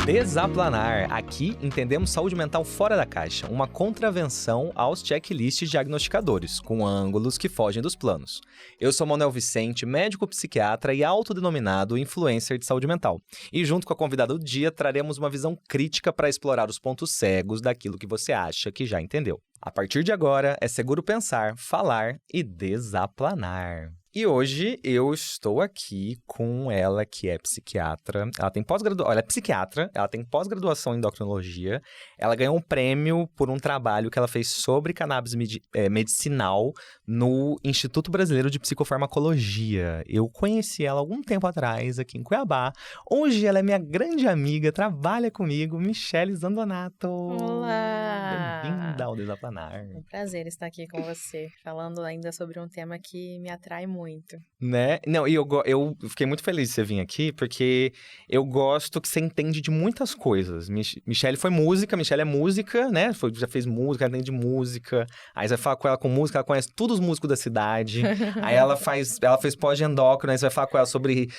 Desaplanar. Aqui entendemos saúde mental fora da caixa, uma contravenção aos checklists diagnosticadores, com ângulos que fogem dos planos. Eu sou Manuel Vicente, médico psiquiatra e autodenominado influencer de saúde mental. E junto com a convidada do dia, traremos uma visão crítica para explorar os pontos cegos daquilo que você acha que já entendeu. A partir de agora, é seguro pensar, falar e desaplanar. E hoje eu estou aqui com ela, que é psiquiatra. Ela tem pós-graduação, ela é psiquiatra, ela tem pós-graduação em endocrinologia. Ela ganhou um prêmio por um trabalho que ela fez sobre cannabis medicinal no Instituto Brasileiro de Psicofarmacologia. Eu conheci ela algum tempo atrás aqui em Cuiabá. Hoje ela é minha grande amiga, trabalha comigo, Michele Zandonato. Olá! Bem-vinda ao Desaplanar. É um prazer estar aqui com você, falando ainda sobre um tema que me atrai muito. Né? Não, e eu fiquei muito feliz de você vir aqui, porque eu gosto que você entende de muitas coisas. Michele foi música, Michele é música, né? Já fez música, ela entende de música. Aí você vai falar com ela com música, ela conhece todos os músicos da cidade. Aí ela fez pós-endócrino, aí você vai falar com ela sobre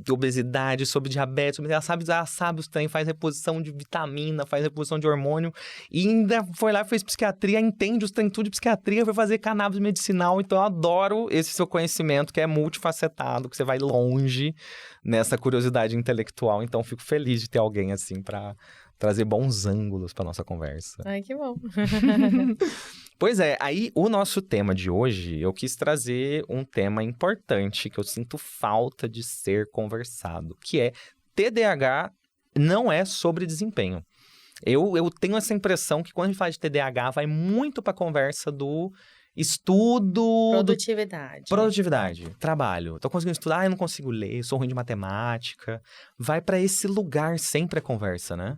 obesidade, sobre diabetes, ela sabe os trem, faz reposição de vitamina, faz reposição de hormônio. E ainda foi lá, fez psiquiatria, entende os trem tudo de psiquiatria, foi fazer cannabis medicinal. Então eu adoro esse seu conhecimento que é multifacetado, que você vai longe nessa curiosidade intelectual. Então fico feliz de ter alguém assim para trazer bons ângulos para nossa conversa. Ai, que bom. Pois é, aí o nosso tema de hoje, eu quis trazer um tema importante que eu sinto falta de ser conversado, que é TDAH não é sobre desempenho. Eu tenho essa impressão que quando a gente fala de TDAH, vai muito para a conversa do estudo... Produtividade. Trabalho. Tô conseguindo estudar, eu não consigo ler, sou ruim de matemática. Vai para esse lugar sempre a conversa, né?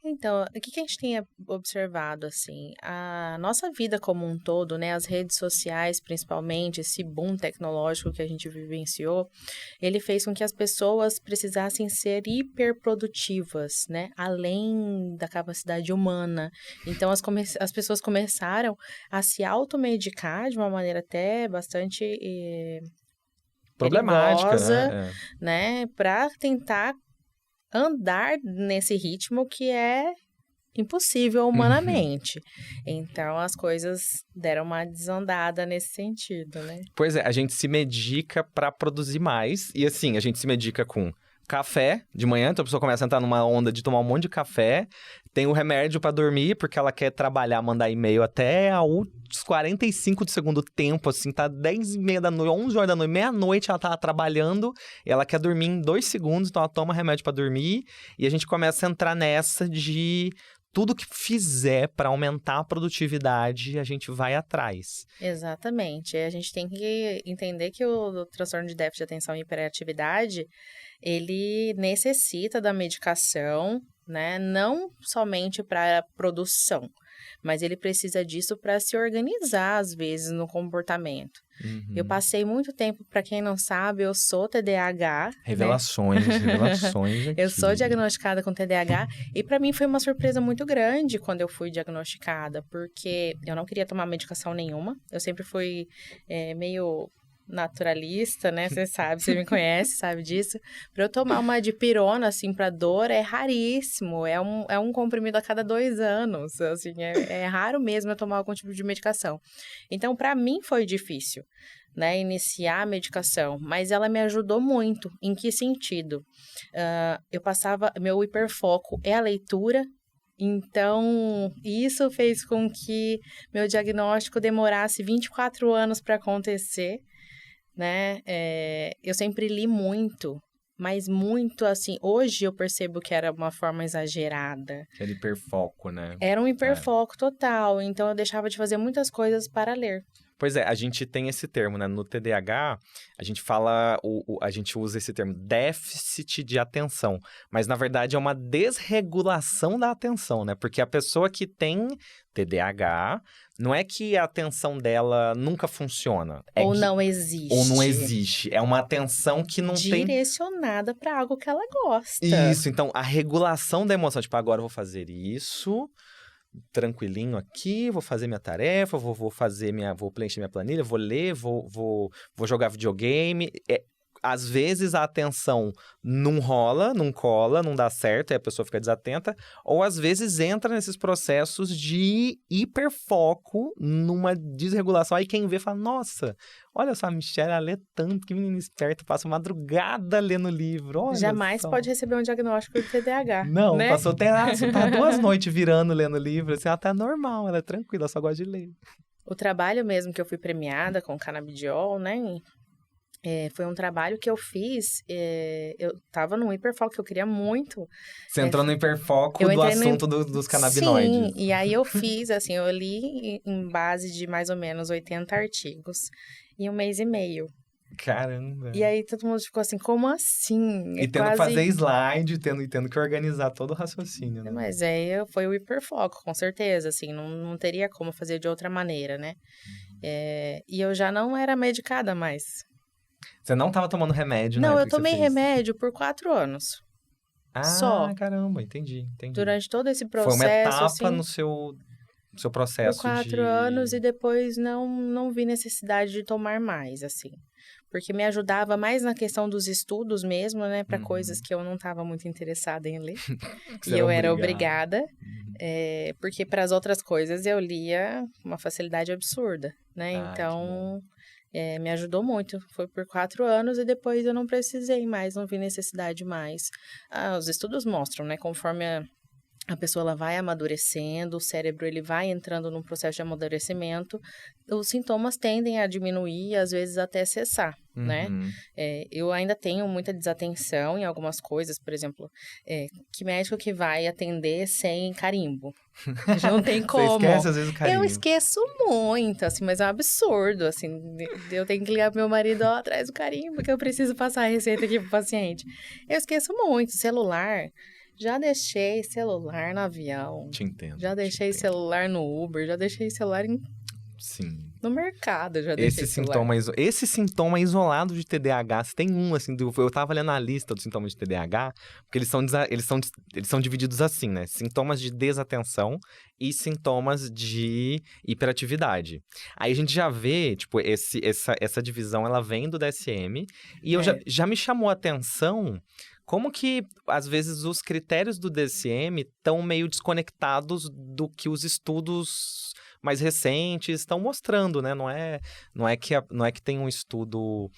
Então, o que a gente tem observado, assim, a nossa vida como um todo, né, as redes sociais, principalmente, esse boom tecnológico que a gente vivenciou, ele fez com que as pessoas precisassem ser hiperprodutivas, né, além da capacidade humana. Então, as pessoas começaram a se automedicar de uma maneira até bastante problemática, perigosa, né, para tentar andar nesse ritmo que é impossível humanamente. Então, as coisas deram uma desandada nesse sentido, né? Pois é, a gente se medica para produzir mais. E assim, a gente se medica com café de manhã, então a pessoa começa a entrar numa onda de tomar um monte de café. Tem o remédio para dormir, porque ela quer trabalhar, mandar e-mail até os 45 do segundo tempo, assim, tá 10h30 da noite, 11 horas da noite, meia-noite ela tá trabalhando, e ela quer dormir em 2 segundos, então ela toma remédio para dormir, e a gente começa a entrar nessa de tudo que fizer para aumentar a produtividade, a gente vai atrás. Exatamente. A gente tem que entender que o transtorno de déficit de atenção e hiperatividade, ele necessita da medicação, né? Não somente para produção, mas ele precisa disso para se organizar, às vezes, no comportamento. Uhum. Eu passei muito tempo, para quem não sabe, eu sou TDAH. Revelações, né? Revelações aqui. Eu sou diagnosticada com TDAH e para mim foi uma surpresa muito grande quando eu fui diagnosticada, porque eu não queria tomar medicação nenhuma. Eu sempre fui meio naturalista, né? Você sabe, você me conhece, sabe disso. Para eu tomar uma dipirona, assim, para dor, é raríssimo. É um comprimido a cada 2 anos. Assim, é raro mesmo eu tomar algum tipo de medicação. Então, para mim foi difícil, né? Iniciar a medicação. Mas ela me ajudou muito. Em que sentido? Meu hiperfoco é a leitura. Então, isso fez com que meu diagnóstico demorasse 24 anos para acontecer, né? Eu sempre li muito, mas muito, assim, hoje eu percebo que era uma forma exagerada. Era hiperfoco, né? Era um hiperfoco total, então eu deixava de fazer muitas coisas para ler. Pois é, a gente tem esse termo, né? No TDAH, a gente fala, a gente usa esse termo déficit de atenção, mas na verdade é uma desregulação da atenção, né? Porque a pessoa que tem TDAH, não é que a atenção dela nunca funciona. Ou não existe. Ou não existe. É uma atenção que não tem... Direcionada para algo que ela gosta. Isso, então a regulação da emoção, tipo, agora eu vou fazer isso... tranquilinho aqui, vou fazer minha tarefa, vou preencher minha planilha, vou ler, vou jogar videogame. às vezes a atenção não rola, não cola, não dá certo, aí a pessoa fica desatenta, ou às vezes entra nesses processos de hiperfoco numa desregulação. Aí quem vê fala, nossa, olha só, a Michelle, ela lê tanto, que menina esperta, passa madrugada lendo livro, olha Jamais só. pode receber um diagnóstico de TDAH, Não, né? passou terraço, tá 2 noites virando, lendo livro, assim, ela tá normal, ela é tranquila, ela só gosta de ler. O trabalho mesmo que eu fui premiada com canabidiol, né? Foi um trabalho que eu fiz, eu tava num hiperfoco que eu queria muito. Você entrou no hiperfoco eu do entrei no- assunto dos canabinoides. Sim, e aí eu fiz, assim, eu li em base de mais ou menos 80 artigos em 1 mês e meio. Caramba. E aí todo mundo ficou assim, como assim? E tendo que fazer slide, tendo que organizar todo o raciocínio, né? Mas foi o hiperfoco, com certeza, assim, não teria como fazer de outra maneira, né? E eu já não era medicada mais. Você não estava tomando remédio, Não, né? eu tomei remédio por 4 anos. Ah, Só. caramba, entendi. Durante todo esse processo, Foi uma etapa assim, no seu processo por 4 anos e depois não vi necessidade de tomar mais, assim. Porque me ajudava mais na questão dos estudos mesmo, né? Para coisas que eu não estava muito interessada em ler. E eu era obrigada. Porque para as outras coisas eu lia uma facilidade absurda, né? Então, me ajudou muito. Foi por 4 anos e depois eu não precisei mais, não vi necessidade mais. Os estudos mostram, né? Conforme a pessoa ela vai amadurecendo, o cérebro ele vai entrando num processo de amadurecimento, os sintomas tendem a diminuir, às vezes até cessar, né? Eu ainda tenho muita desatenção em algumas coisas, por exemplo, que médico que vai atender sem carimbo? Já não tem como. Você esquece às vezes o carimbo. Eu esqueço muito, assim, mas é um absurdo, assim, eu tenho que ligar pro meu marido, atrás do carimbo, que eu preciso passar a receita aqui pro paciente. Eu esqueço muito, celular... Já deixei celular no avião. Te entendo. Já deixei celular no Uber. Já deixei celular Sim. No mercado, já deixei Esse sintoma isolado de TDAH, se tem um, assim, eu tava lendo a lista dos sintomas de TDAH, porque eles são divididos assim, né? Sintomas de desatenção e sintomas de hiperatividade. Aí a gente já vê, tipo, essa divisão, ela vem do DSM, e já me chamou a atenção como que, às vezes, os critérios do DSM estão meio desconectados do que os estudos mais recentes estão mostrando, né? Não é que tem um estudo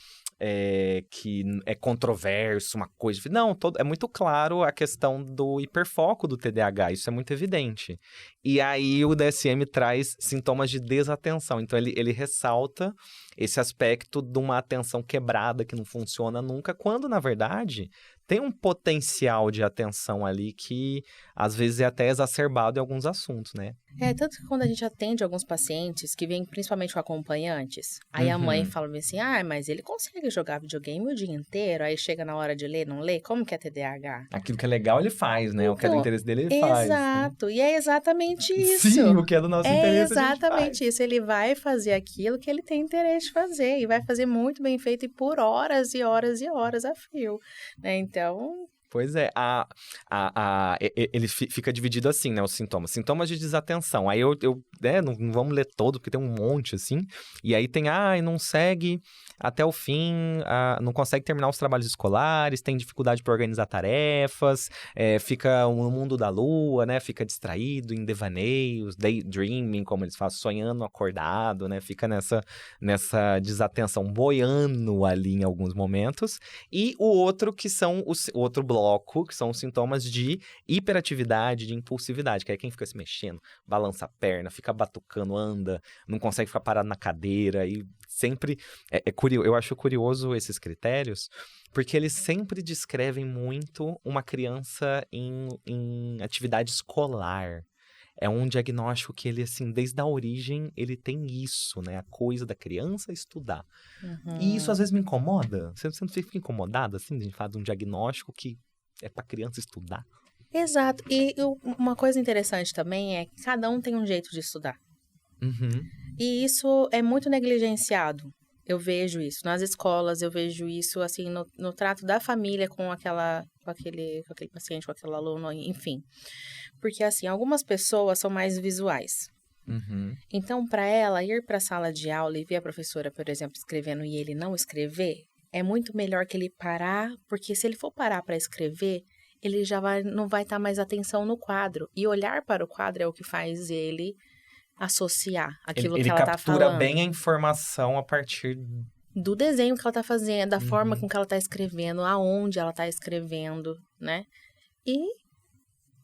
que é controverso, uma coisa... Não, é muito claro a questão do hiperfoco do TDAH, isso é muito evidente. E aí o DSM traz sintomas de desatenção, então ele ressalta esse aspecto de uma atenção quebrada que não funciona nunca, quando, na verdade, tem um potencial de atenção ali que, às vezes, é até exacerbado em alguns assuntos, né? Tanto que quando a gente atende alguns pacientes que vêm principalmente com acompanhantes, aí a mãe fala assim, mas ele consegue jogar videogame o dia inteiro, aí chega na hora de ler, não lê, como que é TDAH? Aquilo que é legal ele faz, né? Então, o que é do interesse dele ele faz. Exato, né? E é exatamente isso. Sim, o que é do nosso interesse É exatamente isso, ele vai fazer aquilo que ele tem interesse de fazer, e vai fazer muito bem feito e por horas e horas e horas a fio, né? Então... Pois é, ele fica dividido assim, né, os sintomas. Sintomas de desatenção. Aí não vamos ler todo, porque tem um monte, assim. E aí tem, não segue até o fim, não consegue terminar os trabalhos escolares, tem dificuldade para organizar tarefas, fica no mundo da lua, né, fica distraído em devaneios, daydreaming, como eles falam, sonhando acordado, né, fica nessa desatenção, boiando ali em alguns momentos. E o outro o outro bloco, que são os sintomas de hiperatividade, de impulsividade, que é quem fica se mexendo, balança a perna, fica batucando, anda, não consegue ficar parado na cadeira, e sempre... eu acho curioso esses critérios, porque eles sempre descrevem muito uma criança em atividade escolar. É um diagnóstico que ele, assim, desde a origem, ele tem isso, né? A coisa da criança estudar. E isso, às vezes, me incomoda. Você não fica incomodada, assim, de falar de um diagnóstico que é para criança estudar? Exato. E uma coisa interessante também é que cada um tem um jeito de estudar. E isso é muito negligenciado. Eu vejo isso nas escolas, eu vejo isso, assim, no trato da família com aquele paciente, com aquele aluno, enfim. Porque, assim, algumas pessoas são mais visuais. Então, para ela ir para a sala de aula e ver a professora, por exemplo, escrevendo e ele não escrever, é muito melhor que ele parar, porque se ele for parar para escrever, ele já não vai estar mais atenção no quadro. E olhar para o quadro é o que faz ele associar aquilo Ele que ela tá captura falando. bem a informação a partir... Do desenho que ela tá fazendo, da forma Uhum. com que ela tá escrevendo, aonde ela tá escrevendo, né? E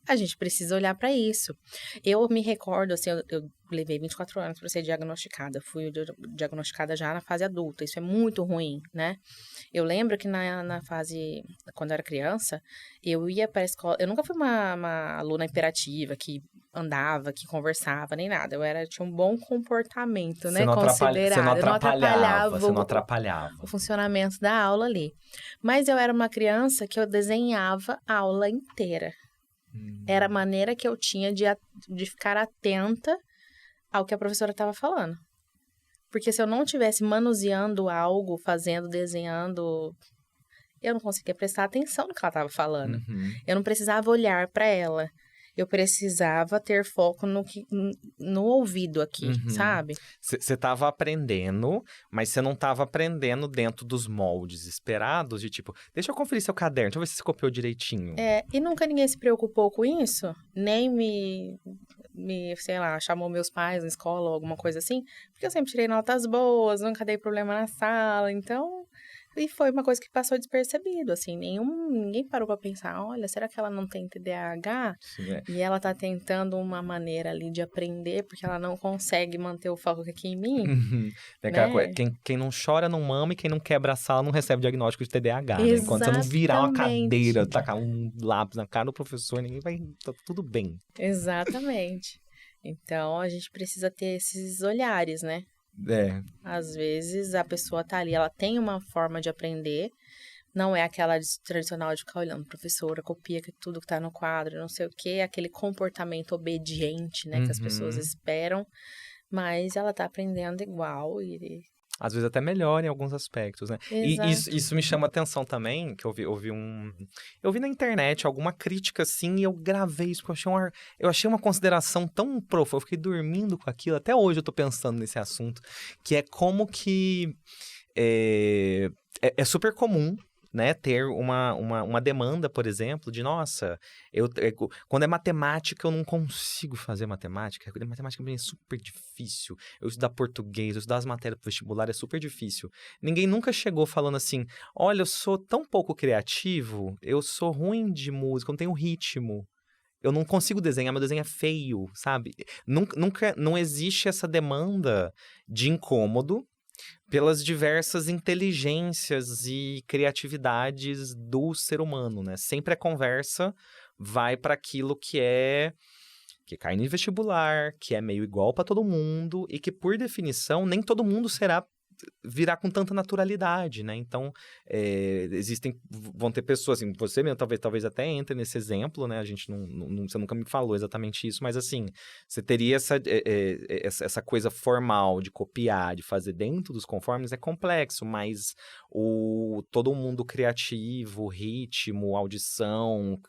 a gente precisa olhar para isso. Eu me recordo, assim, eu levei 24 anos para ser diagnosticada. Fui diagnosticada já na fase adulta. Isso é muito ruim, né? Eu lembro que na fase, quando eu era criança, eu ia para a escola. Eu nunca fui uma aluna hiperativa que andava, que conversava, nem nada. Tinha um bom comportamento, né? Considerado. Eu não atrapalhava Você não atrapalhava. o funcionamento da aula ali. Mas eu era uma criança que eu desenhava a aula inteira. Era a maneira que eu tinha de ficar atenta ao que a professora estava falando. Porque se eu não estivesse manuseando algo, fazendo, desenhando, eu não conseguia prestar atenção no que ela estava falando. Uhum. Eu não precisava olhar para ela. Eu precisava ter foco no ouvido aqui, sabe? Você estava aprendendo, mas você não estava aprendendo dentro dos moldes esperados, de tipo, deixa eu conferir seu caderno, deixa eu ver se você copiou direitinho. E nunca ninguém se preocupou com isso, nem sei lá, chamou meus pais na escola ou alguma coisa assim, porque eu sempre tirei notas boas, nunca dei problema na sala, então... E foi uma coisa que passou despercebido, assim, ninguém parou pra pensar, olha, será que ela não tem TDAH? Sim, é. E ela tá tentando uma maneira ali de aprender, porque ela não consegue manter o foco aqui em mim, Tem aquela né? coisa, quem não chora não mama e quem não quebra a sala não recebe diagnóstico de TDAH, né? Enquanto você não virar uma cadeira, tacar um lápis na cara do professor, ninguém vai... Tá tudo bem. Exatamente. Então, a gente precisa ter esses olhares, né? É. Às vezes a pessoa tá ali, ela tem uma forma de aprender, não é aquela tradicional de ficar olhando, professora, copia tudo que tá no quadro, não sei o quê, aquele comportamento obediente, né, que as pessoas esperam, mas ela tá aprendendo igual e... Às vezes até melhor em alguns aspectos, né? Exato. E isso me chama atenção também, que eu vi na internet alguma crítica assim, e eu gravei isso, porque eu achei uma consideração tão profunda, eu fiquei dormindo com aquilo, até hoje eu tô pensando nesse assunto, que é como que é super comum, né, ter uma demanda, por exemplo, de, nossa, quando é matemática, eu não consigo fazer matemática. Matemática pra mim é super difícil. Eu estudar português, eu estudar as matérias pro vestibular é super difícil. Ninguém nunca chegou falando assim, olha, eu sou tão pouco criativo, eu sou ruim de música, eu não tenho ritmo. Eu não consigo desenhar, meu desenho é feio, sabe? Nunca, não existe essa demanda de incômodo pelas diversas inteligências e criatividades do ser humano, né? Sempre a conversa vai para aquilo que cai no vestibular, que é meio igual para todo mundo e que, por definição, nem todo mundo virá com tanta naturalidade, né? Então, vão ter pessoas, assim, você mesmo talvez até entre nesse exemplo, né? A gente você nunca me falou exatamente isso, mas assim, você teria essa coisa formal de copiar, de fazer dentro dos conformes, é complexo, mas todo mundo criativo, ritmo, audição,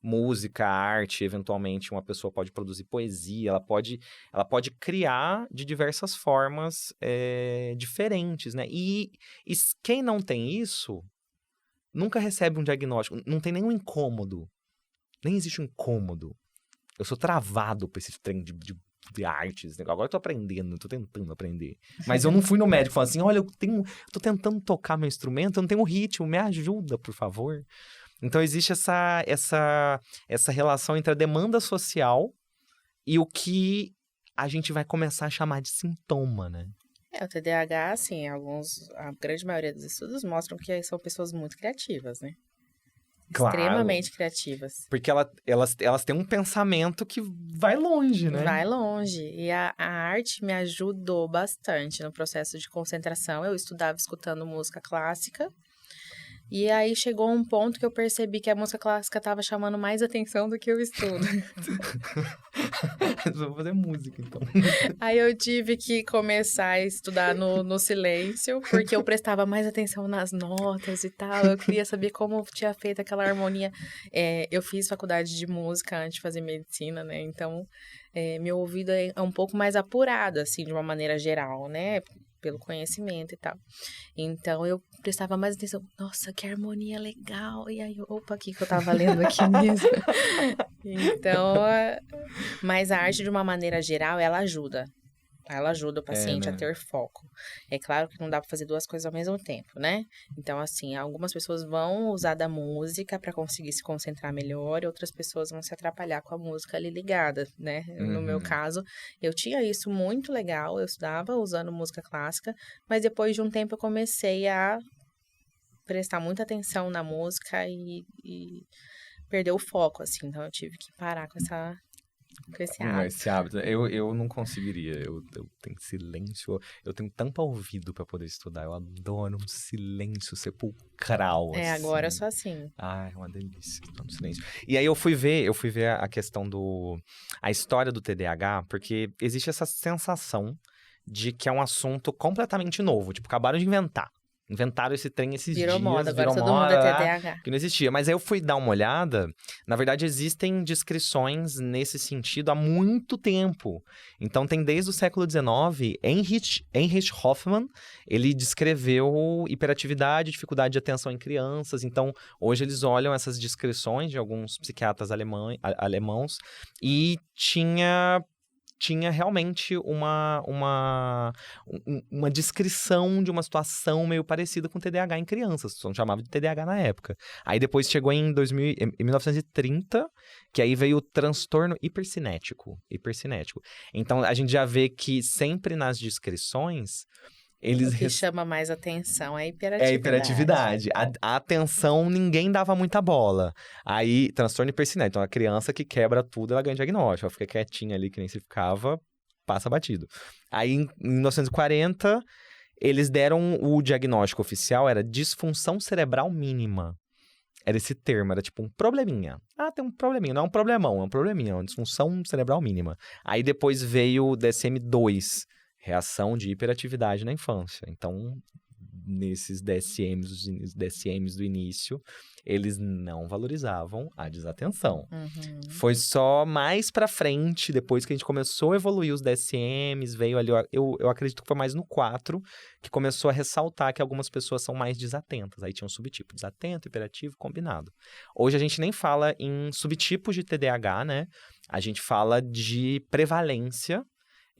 música, arte, eventualmente uma pessoa pode produzir poesia, ela pode criar de diversas formas diferentes, né? E quem não tem isso, nunca recebe um diagnóstico, não tem nenhum incômodo. Nem existe um incômodo. Eu sou travado por esse trem de artes. Agora eu tô aprendendo, tô tentando aprender. Mas eu não fui no médico falando assim, olha, tô tentando tocar meu instrumento, eu não tenho ritmo, me ajuda, por favor. Então existe essa relação entre a demanda social e o que a gente vai começar a chamar de sintoma, né? O TDAH, assim, a grande maioria dos estudos mostram que são pessoas muito criativas, né? Claro. Extremamente criativas. Porque elas têm um pensamento que vai longe, né? Vai longe. E a arte me ajudou bastante no processo de concentração. Eu estudava escutando música clássica. E aí chegou um ponto que eu percebi que a música clássica estava chamando mais atenção do que o estudo. Vou fazer música, então. Aí eu tive que começar a estudar no silêncio, porque eu prestava mais atenção nas notas e tal. Eu queria saber como tinha feito aquela harmonia. Eu fiz faculdade de música antes de fazer medicina, né? Então, meu ouvido é um pouco mais apurado, assim, de uma maneira geral, né? pelo conhecimento e tal. Então, eu prestava mais atenção. Nossa, que harmonia legal. E aí, opa, o que eu tava lendo aqui mesmo? Então, mas a arte, de uma maneira geral, ela ajuda. Ela ajuda o paciente a ter foco. É claro que não dá para fazer duas coisas ao mesmo tempo, né? Então, assim, algumas pessoas vão usar da música para conseguir se concentrar melhor, e outras pessoas vão se atrapalhar com a música ali ligada, né? No meu caso, eu tinha isso muito legal, eu estudava usando música clássica, mas depois de um tempo eu comecei a prestar muita atenção na música e perder o foco, assim. Então, eu tive que parar com esse hábito. Esse hábito. Eu não conseguiria. Eu tenho silêncio. Eu tenho tampa ouvido pra poder estudar. Eu adoro um silêncio sepulcral. É, assim. agora eu sou assim. Ah, é uma delícia. Tô no silêncio. E aí eu fui ver a questão a história do TDAH, porque existe essa sensação de que é um assunto completamente novo. Tipo, acabaram de inventar. Inventaram esse trem esses Virou dias. moda, agora virou todo moda, mundo é TDAH. que não existia. Mas aí eu fui dar uma olhada. Na verdade, existem descrições nesse sentido há muito tempo. Então, tem desde o século XIX, Heinrich Hoffmann, ele descreveu hiperatividade, dificuldade de atenção em crianças. Então, hoje eles olham essas descrições de alguns psiquiatras alemãos e tinha realmente uma descrição de uma situação meio parecida com TDAH em crianças. Só não chamava de TDAH na época. Aí depois chegou em 1930, que aí veio o transtorno hipercinético. Então a gente já vê que sempre nas descrições eles O que chama mais atenção é a é hiperatividade. a hiperatividade. A atenção, ninguém dava muita bola. Aí, transtorno hipercinético. Então, a criança que quebra tudo, ela ganha diagnóstico. Ela fica quietinha ali, que nem se ficava, passa batido. Aí, em 1940, eles deram o diagnóstico oficial, era disfunção cerebral mínima. Era esse termo, era tipo um probleminha. Ah, tem um probleminha. Não é um problemão, é um probleminha. É uma disfunção cerebral mínima. Aí, depois veio o DSM-2, reação de hiperatividade na infância. Então, nesses DSMs do início, eles não valorizavam a desatenção. Foi só mais pra frente, depois que a gente começou a evoluir os DSMs, veio ali, eu acredito que foi mais no 4, que começou a ressaltar que algumas pessoas são mais desatentas. Aí tinha um subtipo, desatento, hiperativo, combinado. Hoje a gente nem fala em subtipos de TDAH, né? A gente fala de prevalência,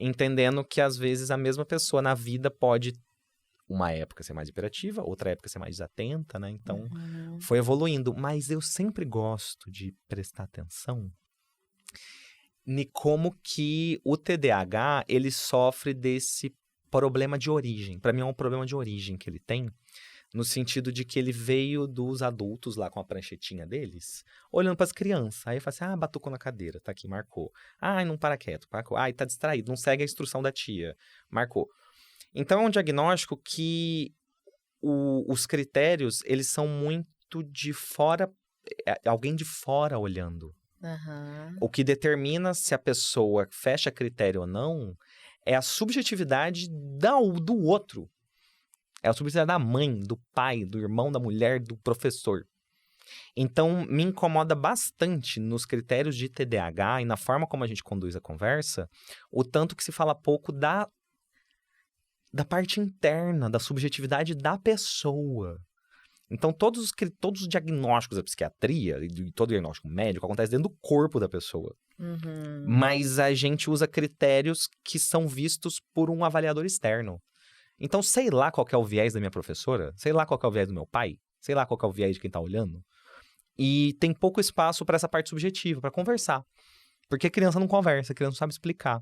entendendo que, às vezes, a mesma pessoa na vida pode, uma época, ser mais hiperativa, outra época ser mais desatenta, né? Então, foi evoluindo. Mas eu sempre gosto de prestar atenção em como que o TDAH, ele sofre desse problema de origem. Para mim, é um problema de origem que ele tem, no sentido de que ele veio dos adultos lá com a pranchetinha deles, olhando para as crianças. Aí fala assim, batucou na cadeira, tá aqui, marcou. Não para quieto, marcou. Tá distraído, não segue a instrução da tia, marcou. Então, é um diagnóstico que os critérios, eles são muito de fora, alguém de fora olhando. O que determina se a pessoa fecha critério ou não é a subjetividade do outro. É a subjetividade da mãe, do pai, do irmão, da mulher, do professor. Então, me incomoda bastante nos critérios de TDAH e na forma como a gente conduz a conversa, o tanto que se fala pouco da parte interna, da subjetividade da pessoa. Então, todos os diagnósticos da psiquiatria e todo diagnóstico médico acontece dentro do corpo da pessoa. Mas a gente usa critérios que são vistos por um avaliador externo. Então, sei lá qual que é o viés da minha professora, sei lá qual que é o viés do meu pai, sei lá qual que é o viés de quem tá olhando. E tem pouco espaço para essa parte subjetiva, para conversar. Porque a criança não conversa, a criança não sabe explicar.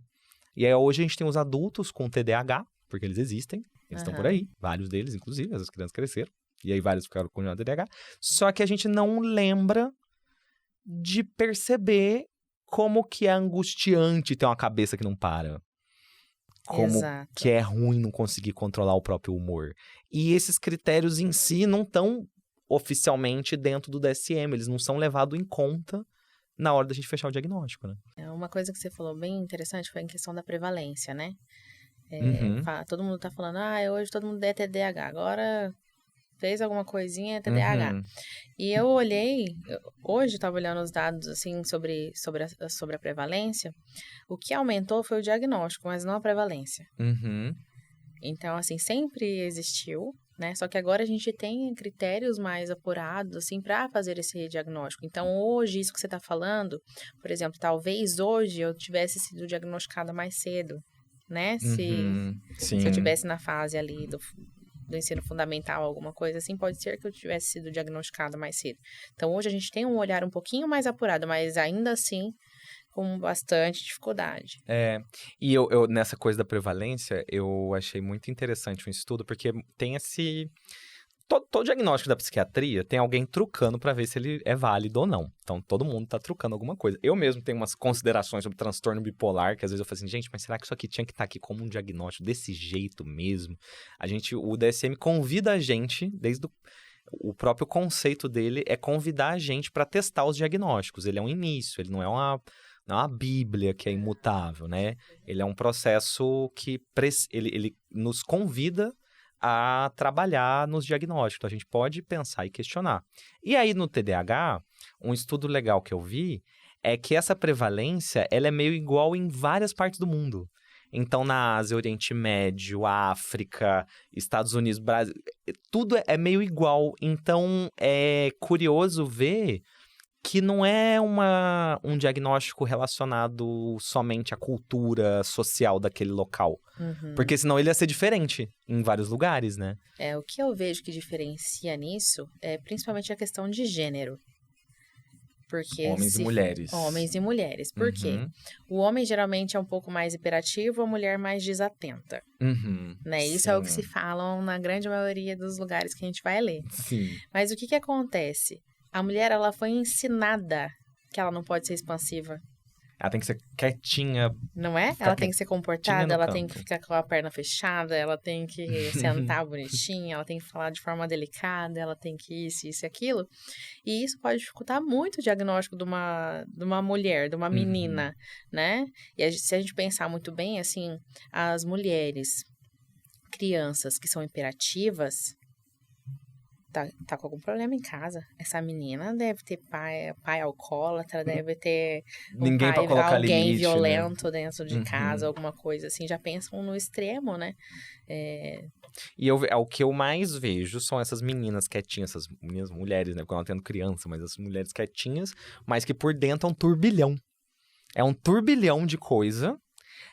E aí, hoje a gente tem os adultos com TDAH, porque eles existem, eles estão por aí, vários deles, inclusive, as crianças cresceram. E aí, vários ficaram com TDAH. Só que a gente não lembra de perceber como que é angustiante ter uma cabeça que não para. Como que é ruim não conseguir controlar o próprio humor. E esses critérios em si não estão oficialmente dentro do DSM, eles não são levados em conta na hora da gente fechar o diagnóstico, né? Uma coisa que você falou bem interessante foi em questão da prevalência, né? Todo mundo tá falando, hoje todo mundo é TDAH, agora fez alguma coisinha é TDAH. E eu olhei, hoje eu tava olhando os dados, assim, sobre a prevalência, o que aumentou foi o diagnóstico, mas não a prevalência. Então, assim, sempre existiu, né? Só que agora a gente tem critérios mais apurados, assim, para fazer esse diagnóstico. Então, hoje, isso que você está falando, por exemplo, talvez hoje eu tivesse sido diagnosticada mais cedo, né? Se eu Sim. tivesse na fase ali do ensino fundamental, alguma coisa assim, pode ser que eu tivesse sido diagnosticada mais cedo. Então, hoje a gente tem um olhar um pouquinho mais apurado, mas ainda assim com bastante dificuldade. E eu nessa coisa da prevalência, eu achei muito interessante um estudo, porque tem esse... Todo diagnóstico da psiquiatria tem alguém trucando pra ver se ele é válido ou não. Então, todo mundo tá trucando alguma coisa. Eu mesmo tenho umas considerações sobre transtorno bipolar, que às vezes eu falo assim, gente, mas será que isso aqui tinha que estar aqui como um diagnóstico desse jeito mesmo? O DSM convida a gente, desde o próprio conceito dele é convidar a gente para testar os diagnósticos. Ele é um início, ele não é uma bíblia que é imutável, né? Ele é um processo que ele nos convida a trabalhar nos diagnósticos. Então, a gente pode pensar e questionar. E aí, no TDAH, um estudo legal que eu vi é que essa prevalência ela é meio igual em várias partes do mundo. Então, na Ásia, Oriente Médio, África, Estados Unidos, Brasil, tudo é meio igual. Então, é curioso ver que não é um diagnóstico relacionado somente à cultura social daquele local. Porque senão ele ia ser diferente em vários lugares, né? O que eu vejo que diferencia nisso é principalmente a questão de gênero. Porque Homens e mulheres. Homens e mulheres. Por quê? O homem geralmente é um pouco mais hiperativo, a mulher mais desatenta. Né? Isso Sim. é o que se falam na grande maioria dos lugares que a gente vai ler. Sim. Mas o que acontece? A mulher, ela foi ensinada que ela não pode ser expansiva. Ela tem que ser quietinha. Não é? Ela tem que ser comportada, ela tem que canto. ficar com a perna fechada, ela tem que sentar bonitinha, ela tem que falar de forma delicada, ela tem que isso e aquilo. E isso pode dificultar muito o diagnóstico de uma mulher, de uma menina, né? E se a gente pensar muito bem, assim, as mulheres, crianças que são hiperativas, tá com algum problema em casa. Essa menina deve ter pai alcoólatra, deve ter Ninguém pra colocar alguém limite, violento né? dentro de casa, alguma coisa assim. Já pensam no extremo, né? E o que eu mais vejo são essas meninas quietinhas, essas meninas mulheres, né? Porque eu não tendo criança, mas as mulheres quietinhas, mas que por dentro é um turbilhão. É um turbilhão de coisa.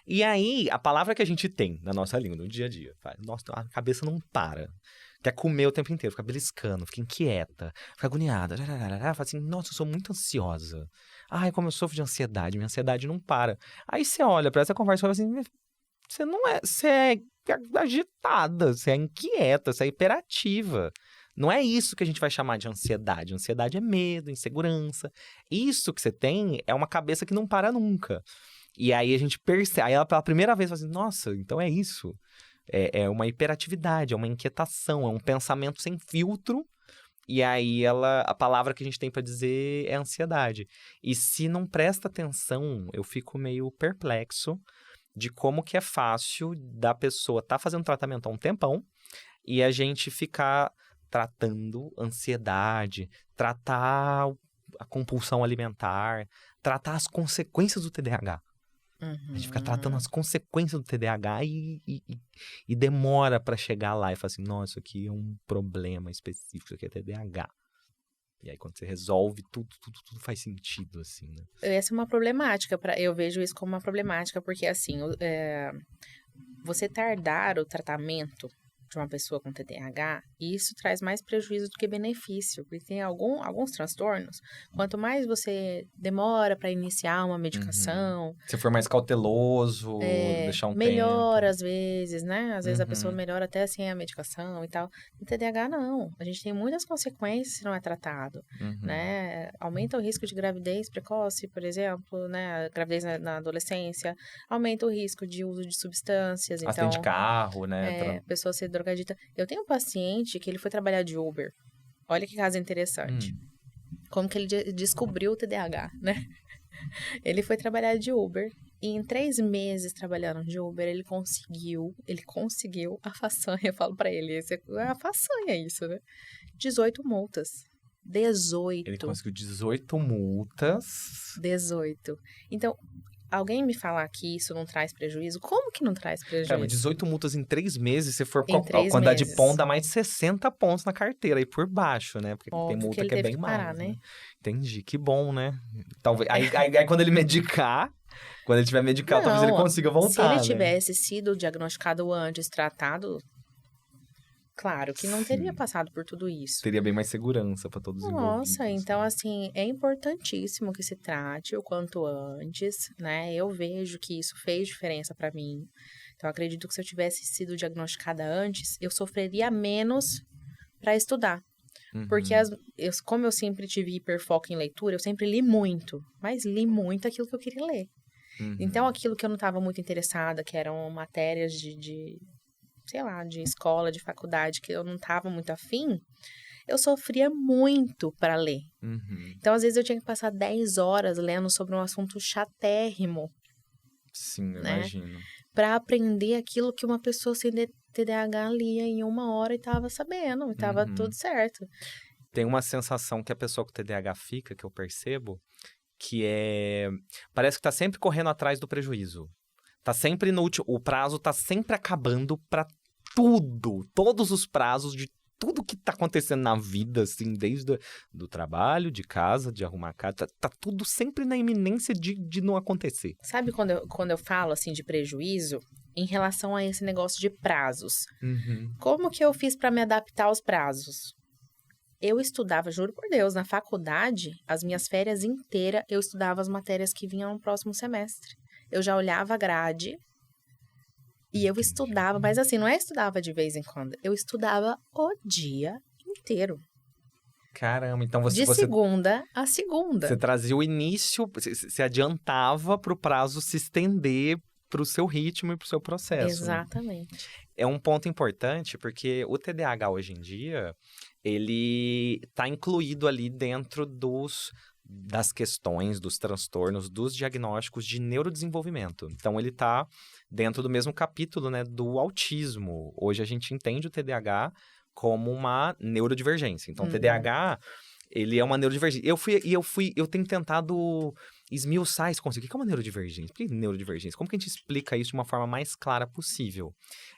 E aí, a palavra que a gente tem na nossa língua, no dia a dia, nossa, a cabeça não para. Quer comer o tempo inteiro, fica beliscando, fica inquieta, fica agoniada. Fala assim, nossa, eu sou muito ansiosa. Ai, como eu sofro de ansiedade, minha ansiedade não para. Aí você olha pra essa conversa e fala assim, você não é, você é agitada, você é inquieta, você é hiperativa. Não é isso que a gente vai chamar de ansiedade. Ansiedade é medo, insegurança. Isso que você tem é uma cabeça que não para nunca. E aí a gente percebe, aí ela pela primeira vez fala assim, nossa, então é isso. É uma hiperatividade, é uma inquietação, é um pensamento sem filtro. E aí a palavra que a gente tem pra dizer é ansiedade. E se não presta atenção, eu fico meio perplexo de como que é fácil da pessoa tá fazendo tratamento há um tempão e a gente ficar tratando ansiedade, tratar a compulsão alimentar, tratar as consequências do TDAH. A gente fica tratando as consequências do TDAH e demora pra chegar lá e falar assim, nossa, isso aqui é um problema específico, isso aqui é TDAH. E aí, quando você resolve, tudo faz sentido, assim, né? Essa é uma problemática, eu vejo isso como uma problemática, porque, assim, você tardar o tratamento de uma pessoa com TDAH, isso traz mais prejuízo do que benefício, porque tem alguns transtornos, quanto mais você demora para iniciar uma medicação... Se for mais cauteloso, deixar um melhora tempo. às vezes, né? Às vezes a pessoa melhora até sem a medicação e tal. No TDAH, não. A gente tem muitas consequências se não é tratado, né? Aumenta o risco de gravidez precoce, por exemplo, né? Gravidez na adolescência. Aumenta o risco de uso de substâncias. Acidente de carro, né? Pessoa ser drogadita. Eu tenho um paciente que ele foi trabalhar de Uber. Olha que caso interessante. Como que ele descobriu o TDAH, né? Ele foi trabalhar de Uber. E em 3 meses trabalhando de Uber, ele conseguiu a façanha. Eu falo pra ele, é a façanha isso, né? 18 multas. 18. Ele conseguiu 18 multas. 18. Então, alguém me falar que isso não traz prejuízo, como que não traz prejuízo? Cara, mas 18 multas em 3 meses, se for Em a 3 quantidade de meses. pontos, dá mais de 60 pontos na carteira aí por baixo, né? Porque tem Óbvio que multa ele que é teve bem que parar, mais, né? né? Entendi, que bom, né? Talvez, aí quando ele medicar, quando ele tiver medicado, talvez ele Não, consiga se voltar, ele né? tivesse sido diagnosticado antes, tratado, claro que não teria Sim. passado por tudo isso. Teria bem mais segurança para todos os envolvidos. Nossa, então né? assim, é importantíssimo que se trate o quanto antes, né? Eu vejo que isso fez diferença pra mim. Então, eu acredito que se eu tivesse sido diagnosticada antes, eu sofreria menos pra estudar. Porque, Uhum, como eu sempre tive hiperfoco em leitura, eu sempre li muito, mas li muito aquilo que eu queria ler. Então, uhum. aquilo que eu não estava muito interessada, que eram matérias sei lá, de escola, de faculdade, que eu não estava muito afim, eu sofria muito para ler. Uhum. Então, às vezes, eu tinha que passar 10 horas lendo sobre um assunto chatérrimo, Sim, eu né? imagino. Para aprender aquilo que uma pessoa sem TDAH lia em 1 hora e estava sabendo, e estava Uhum. tudo certo. Tem uma sensação que a pessoa com TDAH fica, que eu percebo, que é... Parece que tá sempre correndo atrás do prejuízo. Tá sempre no último... O prazo tá sempre acabando pra tudo. Todos os prazos de tudo que tá acontecendo na vida, assim, desde do trabalho, de casa, de arrumar a casa. Tá tudo sempre na iminência de não acontecer. Sabe quando eu falo assim de prejuízo em relação a esse negócio de prazos? Uhum. Como que eu fiz para me adaptar aos prazos? Eu estudava, juro por Deus, na faculdade, as minhas férias inteiras, eu estudava as matérias que vinham no próximo semestre. Eu já olhava a grade e eu estudava, mas assim, não é estudava de vez em quando, eu estudava o dia inteiro, Caramba, então de segunda a segunda. você trazia o início, você adiantava para o prazo se estender para o seu ritmo e para o seu processo, né? Exatamente. É um ponto importante porque o TDAH hoje em dia, ele está incluído ali dentro das questões, dos transtornos, dos diagnósticos de neurodesenvolvimento. Então, ele está dentro do mesmo capítulo, né, do autismo. Hoje a gente entende o TDAH como uma neurodivergência. Então, o TDAH, ele é uma neurodivergência. Eu tenho tentado esmiuçar esse conceito. O que é uma neurodivergência? Por que neurodivergência? Como que a gente explica isso de uma forma mais clara possível?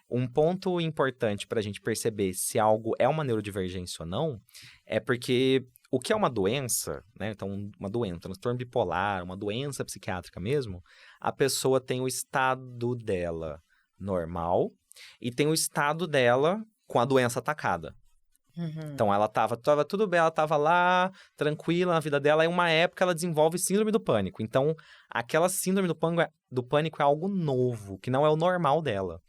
Um ponto importante para a gente perceber se algo é uma neurodivergência ou não é porque o que é uma doença, né? Então, uma doença, um transtorno bipolar, uma doença psiquiátrica mesmo, a pessoa tem o estado dela normal e tem o estado dela com a doença atacada. Então, ela tava tudo bem, ela tava lá, tranquila na vida dela, e uma época ela desenvolve síndrome do pânico. Então, aquela síndrome do pânico é algo novo, que não é o normal dela.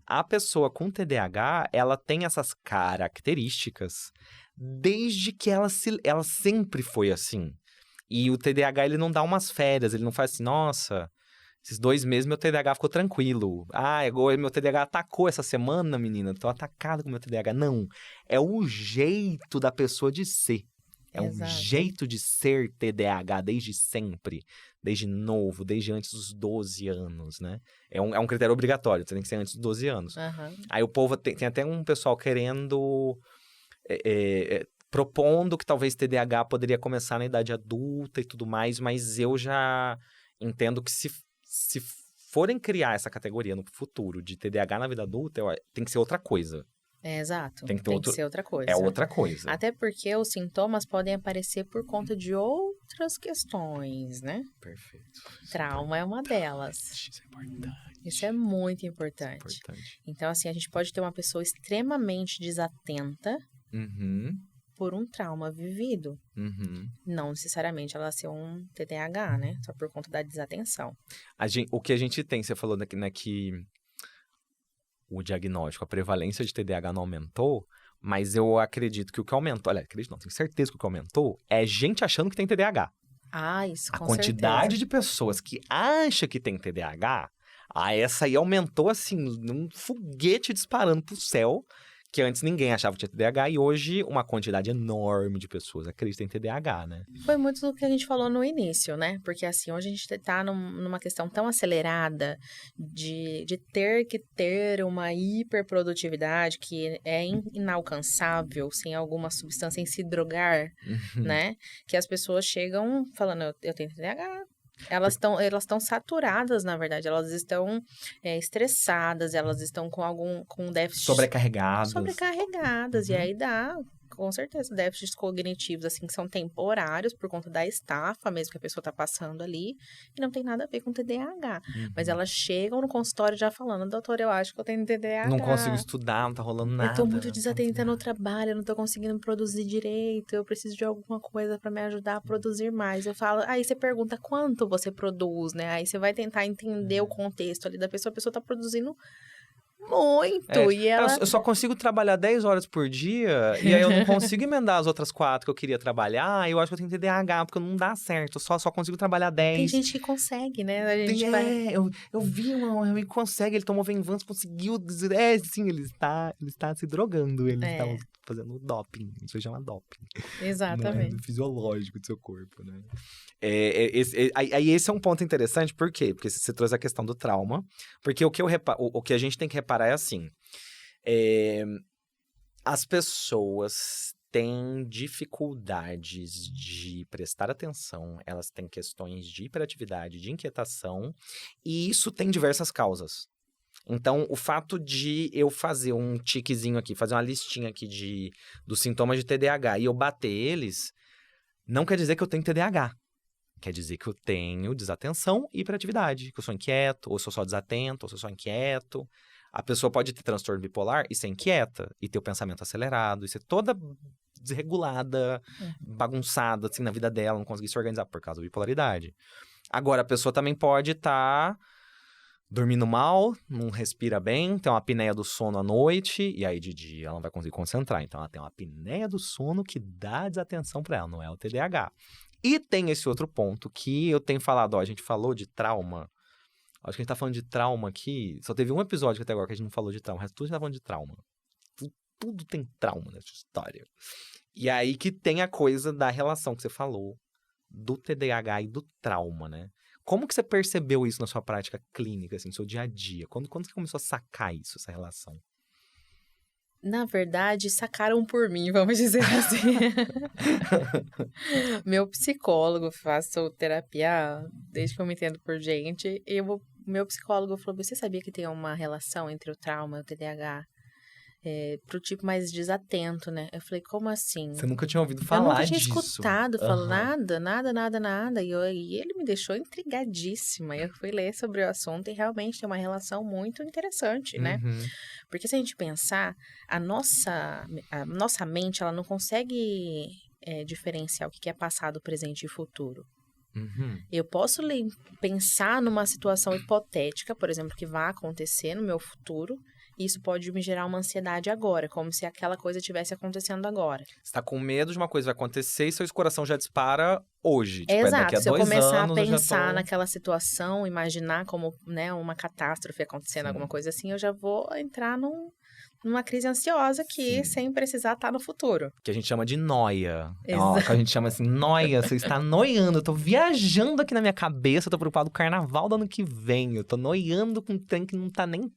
A pessoa com TDAH, ela tem essas características desde que ela sempre foi assim. E o TDAH, ele não dá umas férias, ele não faz assim, nossa, esses 2 meses meu TDAH ficou tranquilo. Ah, agora meu TDAH atacou essa semana, menina, tô atacado com meu TDAH. Não, é o jeito da pessoa de ser. É um Exato. jeito de ser TDAH desde sempre, desde novo, desde antes dos 12 anos, né? É um critério obrigatório, tem que ser antes dos 12 anos. Aí o povo tem até um pessoal querendo, propondo que talvez TDAH poderia começar na idade adulta e tudo mais, mas eu já entendo que se forem criar essa categoria no futuro de TDAH na vida adulta, tem que ser outra coisa. É, exato. Tem que ser outra coisa. É outra coisa. Até porque os sintomas podem aparecer por conta de outras questões, né? Perfeito. Trauma é uma delas. Isso é importante. Isso é muito importante. Então, assim, a gente pode ter uma pessoa extremamente desatenta Uhum. por um trauma vivido. Uhum. Não necessariamente ela ser um TDAH, né? Só por conta da desatenção. O que a gente tem, você falou, né, que o diagnóstico, a prevalência de TDAH não aumentou, mas eu acredito que o que aumentou, olha, acredito não, tenho certeza que o que aumentou é gente achando que tem TDAH. Ah, isso, com A quantidade certeza. de pessoas que acha que tem TDAH, essa aí aumentou assim, num foguete disparando pro céu, que antes ninguém achava que tinha TDAH, e hoje uma quantidade enorme de pessoas acreditam em TDAH, né? Foi muito do que a gente falou no início, né? Porque assim, hoje a gente tá numa questão tão acelerada de ter que ter uma hiperprodutividade que é inalcançável sem alguma substância em se drogar, né? Que as pessoas chegam falando, eu tenho TDAH, Elas estão saturadas, na verdade. Elas estão estressadas, elas estão com déficit... Sobrecarregadas. E aí dá, com certeza, déficits cognitivos, assim, que são temporários por conta da estafa mesmo que a pessoa tá passando ali, e não tem nada a ver com TDAH. Mas elas chegam no consultório já falando, doutor, eu acho que eu tenho TDAH. Não consigo estudar, não tá rolando nada. Eu tô muito desatenta no trabalho, eu não tô conseguindo produzir direito, eu preciso de alguma coisa pra me ajudar a produzir mais. Eu falo, aí você pergunta quanto você produz, né? Aí você vai tentar entender o contexto ali da pessoa, a pessoa tá produzindo muito, e ela... Eu só consigo trabalhar 10 horas por dia, e aí eu não consigo emendar as outras 4 que eu queria trabalhar, eu acho que eu tenho TDAH, porque não dá certo, eu só consigo trabalhar 10. Tem gente que consegue, né? A gente eu vi ele consegue, ele tomou Venvance, conseguiu dizer, sim, ele está se drogando, ele está fazendo doping, isso se chama doping. Exatamente. Não é fisiológico do seu corpo, né? Aí esse é um ponto interessante, por quê? Porque você trouxe a questão do trauma, porque o que a gente tem que reparar é assim, as pessoas têm dificuldades de prestar atenção, elas têm questões de hiperatividade, de inquietação, e isso tem diversas causas. Então, o fato de eu fazer um tiquezinho aqui, fazer uma listinha aqui dos sintomas de TDAH e eu bater eles, não quer dizer que eu tenho TDAH. Quer dizer que eu tenho desatenção e hiperatividade, que eu sou inquieto, ou sou só desatento, ou sou só inquieto. A pessoa pode ter transtorno bipolar e ser inquieta, e ter o pensamento acelerado, e ser toda desregulada, bagunçada, assim, na vida dela, não conseguir se organizar por causa da bipolaridade. Agora, a pessoa também pode estar dormindo mal, não respira bem, tem uma apneia do sono à noite, e aí de dia ela não vai conseguir concentrar. Então, ela tem uma apneia do sono que dá desatenção para ela, não é o TDAH. E tem esse outro ponto que eu tenho falado, a gente falou de trauma. Acho que a gente tá falando de trauma aqui. Só teve um episódio até agora que a gente não falou de trauma. O resto tudo a gente tá falando de trauma. Tudo tem trauma nessa história. E aí que tem a coisa da relação que você falou do TDAH e do trauma, né? Como que você percebeu isso na sua prática clínica, assim, no seu dia a dia? Quando você começou a sacar isso, essa relação? Na verdade, sacaram por mim, vamos dizer assim. Meu psicólogo, faço terapia desde que eu me entendo por gente, e meu psicólogo falou, você sabia que tem uma relação entre o trauma e o TDAH? Pro tipo mais desatento, né? Eu falei, como assim? Você nunca tinha ouvido falar disso? Eu nunca tinha escutado, falou nada. E ele me deixou intrigadíssima. Eu fui ler sobre o assunto e realmente tem uma relação muito interessante, né? Porque se a gente pensar, a nossa mente, ela não consegue diferenciar o que é passado, presente e futuro. Eu posso pensar numa situação hipotética, por exemplo, que vai acontecer no meu futuro, e isso pode me gerar uma ansiedade agora, como se aquela coisa estivesse acontecendo agora. Você está com medo de uma coisa vai acontecer e seu coração já dispara hoje. Tipo, exato, daqui a se eu 2 começar anos, a pensar naquela situação, imaginar como, né, uma catástrofe acontecendo, alguma coisa assim, eu já vou entrar numa crise ansiosa aqui, sem precisar estar no futuro. Que a gente chama de noia. Que a gente chama assim, noia, você está noiando. Eu tô viajando aqui na minha cabeça, eu tô preocupado com o carnaval do ano que vem. Eu tô noiando com um trem que não tá nem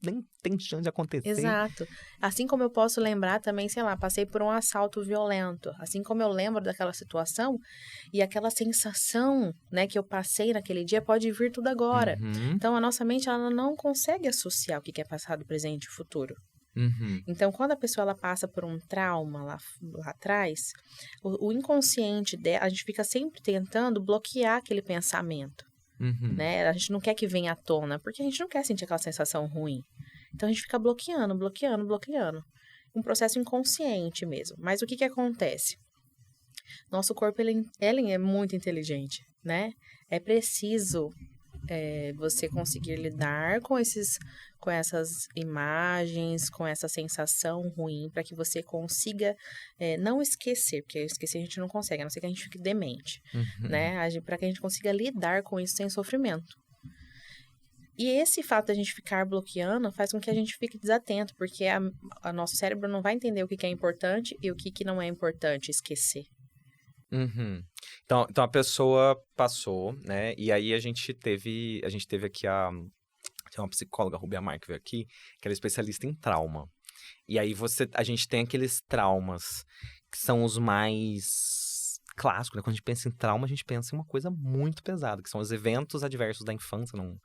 tem chance de acontecer. Exato. Assim como eu posso lembrar também, sei lá, passei por um assalto violento. Assim como eu lembro daquela situação e aquela sensação, né, que eu passei naquele dia pode vir tudo agora. Então, a nossa mente, ela não consegue associar o que é passado, presente e futuro. Então, quando a pessoa ela passa por um trauma lá atrás, o inconsciente dela, a gente fica sempre tentando bloquear aquele pensamento, né? A gente não quer que venha à tona, porque a gente não quer sentir aquela sensação ruim. Então, a gente fica bloqueando. Um processo inconsciente mesmo. Mas o que acontece? Nosso corpo, ele é muito inteligente, né? É preciso você conseguir lidar com essas imagens, com essa sensação ruim, para que você consiga não esquecer, porque esquecer a gente não consegue, a não ser que a gente fique demente, né? Para que a gente consiga lidar com isso sem sofrimento. E esse fato da gente ficar bloqueando faz com que a gente fique desatento, porque a nosso cérebro não vai entender o que é importante e o que não é importante esquecer. Então a pessoa passou, né? E aí a gente teve aqui tem uma psicóloga, a Rubia Mar, que veio aqui, que ela é especialista em trauma. E aí a gente tem aqueles traumas que são os mais clássico, né? Quando a gente pensa em trauma, a gente pensa em uma coisa muito pesada, que são os eventos adversos da infância, um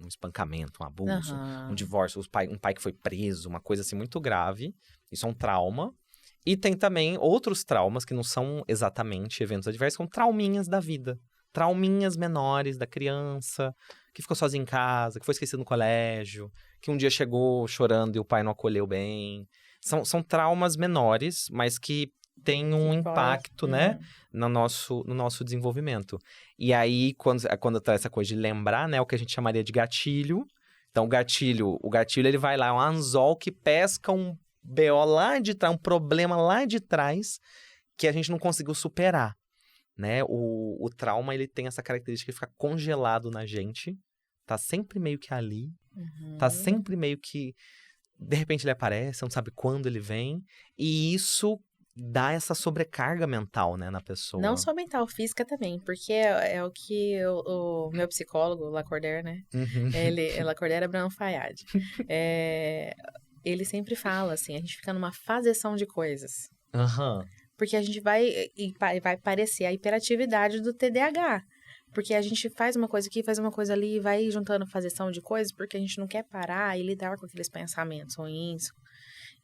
espancamento, um abuso, um divórcio, um pai que foi preso, uma coisa assim muito grave. Isso é um trauma. E tem também outros traumas que não são exatamente eventos adversos, são trauminhas da vida. Trauminhas menores da criança, que ficou sozinha em casa, que foi esquecido no colégio, que um dia chegou chorando e o pai não acolheu bem. São traumas menores, mas que têm um impacto, né, no nosso desenvolvimento. E aí, quando tá essa coisa de lembrar, né, o que a gente chamaria de gatilho. Então, o gatilho ele vai lá, é um anzol que pesca um BO lá de trás, um problema lá de trás, que a gente não conseguiu superar, né? O trauma, ele tem essa característica de ficar congelado na gente, tá sempre meio que ali, tá sempre meio que, de repente ele aparece, você não sabe quando ele vem, e isso dá essa sobrecarga mental, né, na pessoa. Não só mental, física também, porque é o que o meu psicólogo, Lacordaire, né? Lacordaire Abraham Fayad. Ele sempre fala assim, a gente fica numa faseção de coisas. Porque a gente vai parecer a hiperatividade do TDAH. Porque a gente faz uma coisa aqui, faz uma coisa ali, vai juntando faseção de coisas, porque a gente não quer parar e lidar com aqueles pensamentos ruins.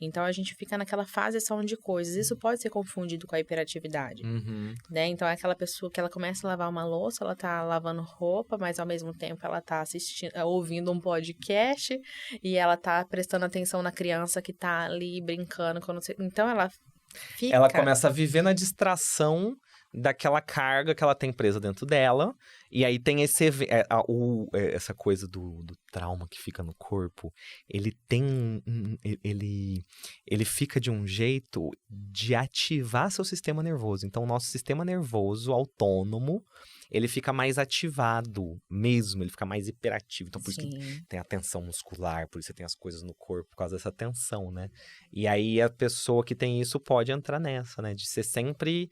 Então, a gente fica naquela faseção de coisas. Isso pode ser confundido com a hiperatividade, né? Então, é aquela pessoa que ela começa a lavar uma louça, ela tá lavando roupa, mas ao mesmo tempo ela tá ouvindo um podcast e ela tá prestando atenção na criança que tá ali brincando. Então, ela fica... Ela começa a viver na distração daquela carga que ela tem presa dentro dela. E aí tem essa coisa do trauma que fica no corpo. Ele tem ele fica de um jeito de ativar seu sistema nervoso. Então, o nosso sistema nervoso autônomo, ele fica mais ativado mesmo, ele fica mais hiperativo. Então, por isso que tem a tensão muscular, por isso que tem as coisas no corpo, por causa dessa tensão, né? E aí, a pessoa que tem isso pode entrar nessa, né? De ser sempre...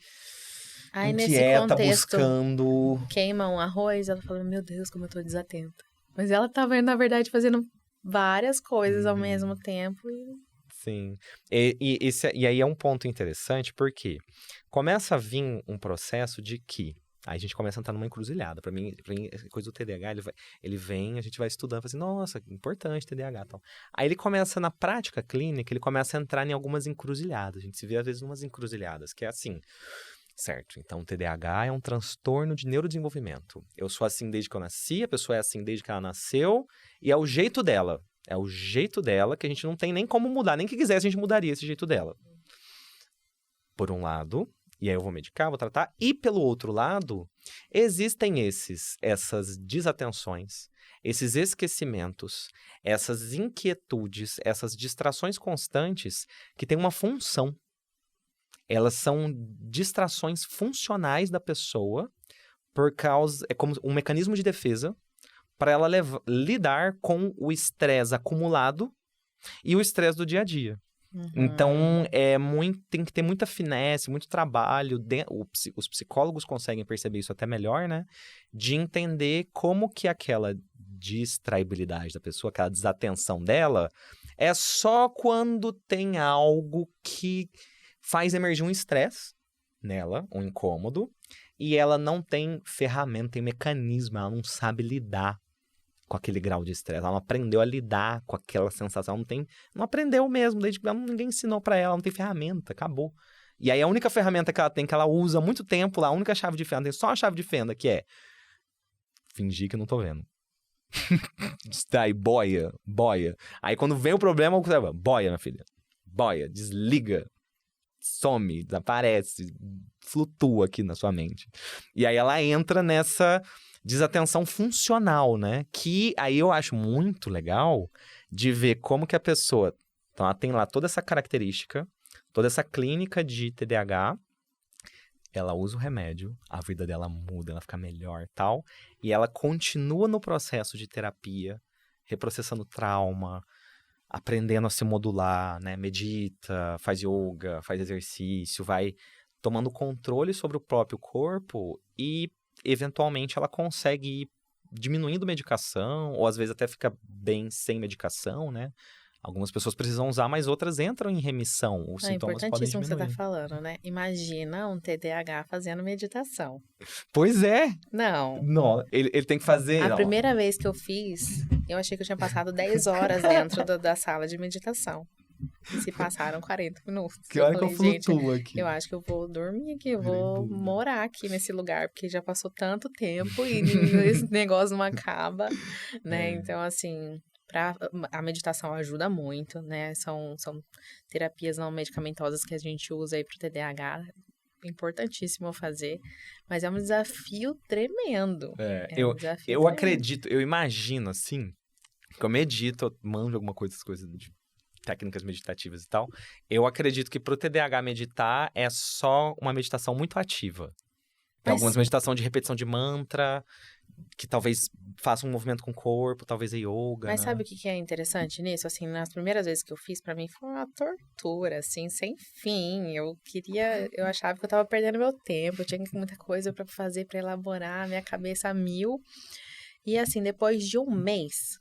Aí, inquieta, nesse contexto, buscando... queima um arroz, ela fala, meu Deus, como eu tô desatenta. Mas ela tava, na verdade, fazendo várias coisas ao mesmo tempo. Sim. E aí é um ponto interessante, porque começa a vir um processo de que... Aí a gente começa a entrar numa encruzilhada. Pra mim essa coisa do TDAH, ele vem, a gente vai estudando, fala assim, nossa, importante TDAH e tal. Aí ele começa, na prática clínica, ele começa a entrar em algumas encruzilhadas. A gente se vê, às vezes, em umas encruzilhadas, que é assim... Certo, então o TDAH é um transtorno de neurodesenvolvimento. Eu sou assim desde que eu nasci, a pessoa é assim desde que ela nasceu, e é o jeito dela. É o jeito dela que a gente não tem nem como mudar, nem que quisesse a gente mudaria esse jeito dela. Por um lado, e aí eu vou medicar, vou tratar, e pelo outro lado, existem essas desatenções, esses esquecimentos, essas inquietudes, essas distrações constantes que têm uma função. Elas são distrações funcionais da pessoa é como um mecanismo de defesa para ela lidar com o estresse acumulado e o estresse do dia a dia. Então, tem que ter muita finesse, muito trabalho. Os psicólogos conseguem perceber isso até melhor, né? De entender como que aquela distraibilidade da pessoa, aquela desatenção dela, é só quando tem algo que faz emergir um estresse nela, um incômodo, e ela não tem ferramenta, tem mecanismo, ela não sabe lidar com aquele grau de estresse, ela não aprendeu a lidar com aquela sensação, não aprendeu mesmo, desde que ninguém ensinou pra ela, não tem ferramenta, acabou. E aí a única ferramenta que ela tem, que ela usa há muito tempo lá, a única chave de fenda, tem só uma chave de fenda, que é fingir que não tô vendo. Distrai, boia. Aí quando vem o problema, boia, minha filha, boia, desliga. Some, desaparece, flutua aqui na sua mente. E aí ela entra nessa desatenção funcional, né? Que aí eu acho muito legal de ver como que a pessoa... Então ela tem lá toda essa característica, toda essa clínica de TDAH, ela usa o remédio, a vida dela muda, ela fica melhor e tal, e ela continua no processo de terapia, reprocessando trauma, aprendendo a se modular, né? Medita, faz yoga, faz exercício, vai tomando controle sobre o próprio corpo e, eventualmente, ela consegue ir diminuindo medicação, ou às vezes até fica bem sem medicação, né? Algumas pessoas precisam usar, mas outras entram em remissão. Os É sintomas podem importantíssimo o que você diminuir. tá falando, né? Imagina um TDAH fazendo meditação. Pois é! Não. Não, ele tem que fazer... A não. primeira vez que eu fiz, eu achei que eu tinha passado 10 horas dentro da sala de meditação. E se passaram 40 minutos. Que hora que eu falei, gente, flutuo aqui. eu acho que eu vou dormir aqui, eu vou Sem dúvida. morar aqui nesse lugar, porque já passou tanto tempo e esse negócio não acaba, né? É. Então, assim, a meditação ajuda muito, né? São terapias não medicamentosas que a gente usa aí pro TDAH. Importantíssimo fazer, mas é um desafio tremendo. Eu, um desafio eu tremendo. acredito, eu imagino, assim, que eu medito, eu manjo alguma coisa, essas coisas de técnicas meditativas e tal. Eu acredito que pro TDAH meditar é só uma meditação muito ativa. Tem Mas- algumas meditações de repetição de mantra, que talvez faça um movimento com o corpo, talvez é yoga, Mas né? sabe o que é interessante nisso? Assim, nas primeiras vezes que eu fiz, pra mim foi uma tortura, assim, sem fim. Eu achava que eu tava perdendo meu tempo, eu tinha muita coisa pra fazer, pra elaborar, minha cabeça a mil. E assim, depois de um mês,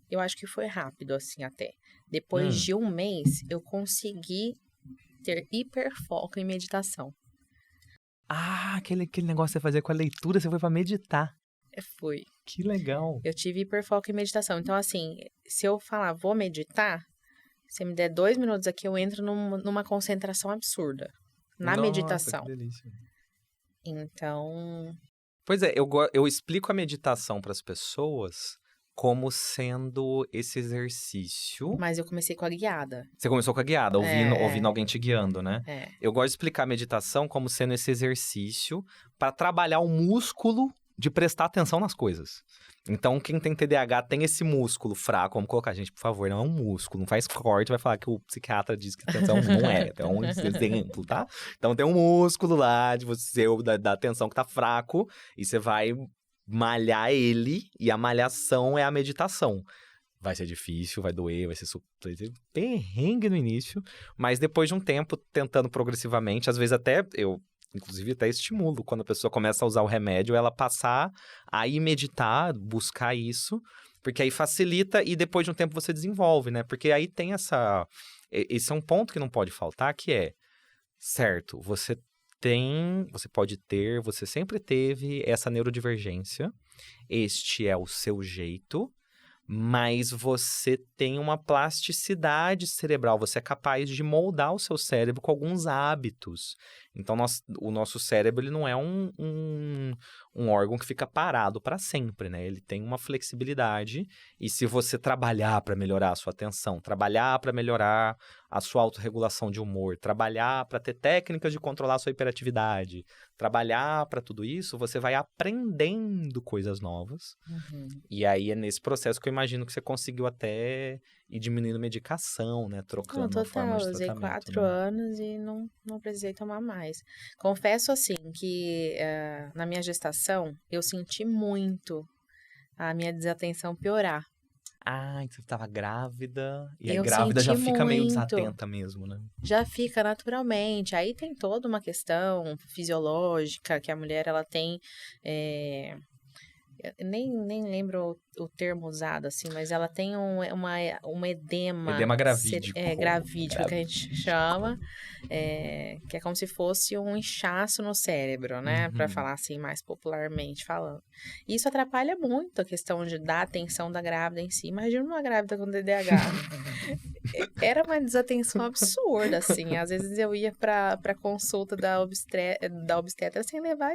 eu acho que foi rápido, assim, até. Depois de um mês, eu consegui ter hiperfoco em meditação. Ah, aquele negócio que você fazia com a leitura, você foi pra meditar. Foi. Que legal. Eu tive hiperfoco em meditação. Então, assim, se eu falar, vou meditar, se me der 2 minutos aqui, eu entro numa concentração absurda na Nossa, meditação. que delícia. Então, Pois é, eu explico a meditação para as pessoas como sendo esse exercício. mas eu comecei com a guiada. Você começou com a guiada, ouvindo alguém te guiando, né? É. Eu gosto de explicar a meditação como sendo esse exercício para trabalhar o músculo de prestar atenção nas coisas. Então, quem tem TDAH tem esse músculo fraco. Vamos colocar, gente, por favor, não é um músculo. Não faz corte, vai falar que o psiquiatra diz que atenção não é. É um exemplo, tá? Então, tem um músculo lá de você, da atenção que tá fraco. E você vai malhar ele. E a malhação é a meditação. Vai ser difícil, vai doer, vai ser perrengue no início. Mas depois de um tempo, tentando progressivamente, às vezes até inclusive, até estimulo quando a pessoa começa a usar o remédio, ela passar a ir meditar, buscar isso, porque aí facilita e depois de um tempo você desenvolve, né? Porque aí tem esse é um ponto que não pode faltar, que é, certo, você sempre teve essa neurodivergência, este é o seu jeito, mas você tem uma plasticidade cerebral, você é capaz de moldar o seu cérebro com alguns hábitos. Então, o nosso cérebro ele não é um órgão que fica parado para sempre, né? Ele tem uma flexibilidade e se você trabalhar para melhorar a sua atenção, trabalhar para melhorar a sua autorregulação de humor, trabalhar para ter técnicas de controlar a sua hiperatividade, trabalhar para tudo isso, você vai aprendendo coisas novas. Uhum. E aí é nesse processo que eu imagino que você conseguiu até ir diminuindo medicação, né? Trocando uma forma de eu usei tratamento. 4 anos e não precisei tomar mais. Confesso, assim, que na minha gestação, eu senti muito a minha desatenção piorar. Ah, então você estava grávida, e aí Eu grávida já senti fica meio muito. desatenta mesmo, né? Já fica naturalmente. Aí tem toda uma questão fisiológica, que a mulher, ela tem... eu nem lembro o termo usado, assim, mas ela tem um edema... Edema gravídico. Gravídico, que a gente chama, que é como se fosse um inchaço no cérebro, né? Pra falar assim, mais popularmente falando. Isso atrapalha muito a questão de dar atenção da grávida em si. Imagina uma grávida com TDAH. Era uma desatenção absurda, assim. Às vezes eu ia pra consulta da obstetra sem levar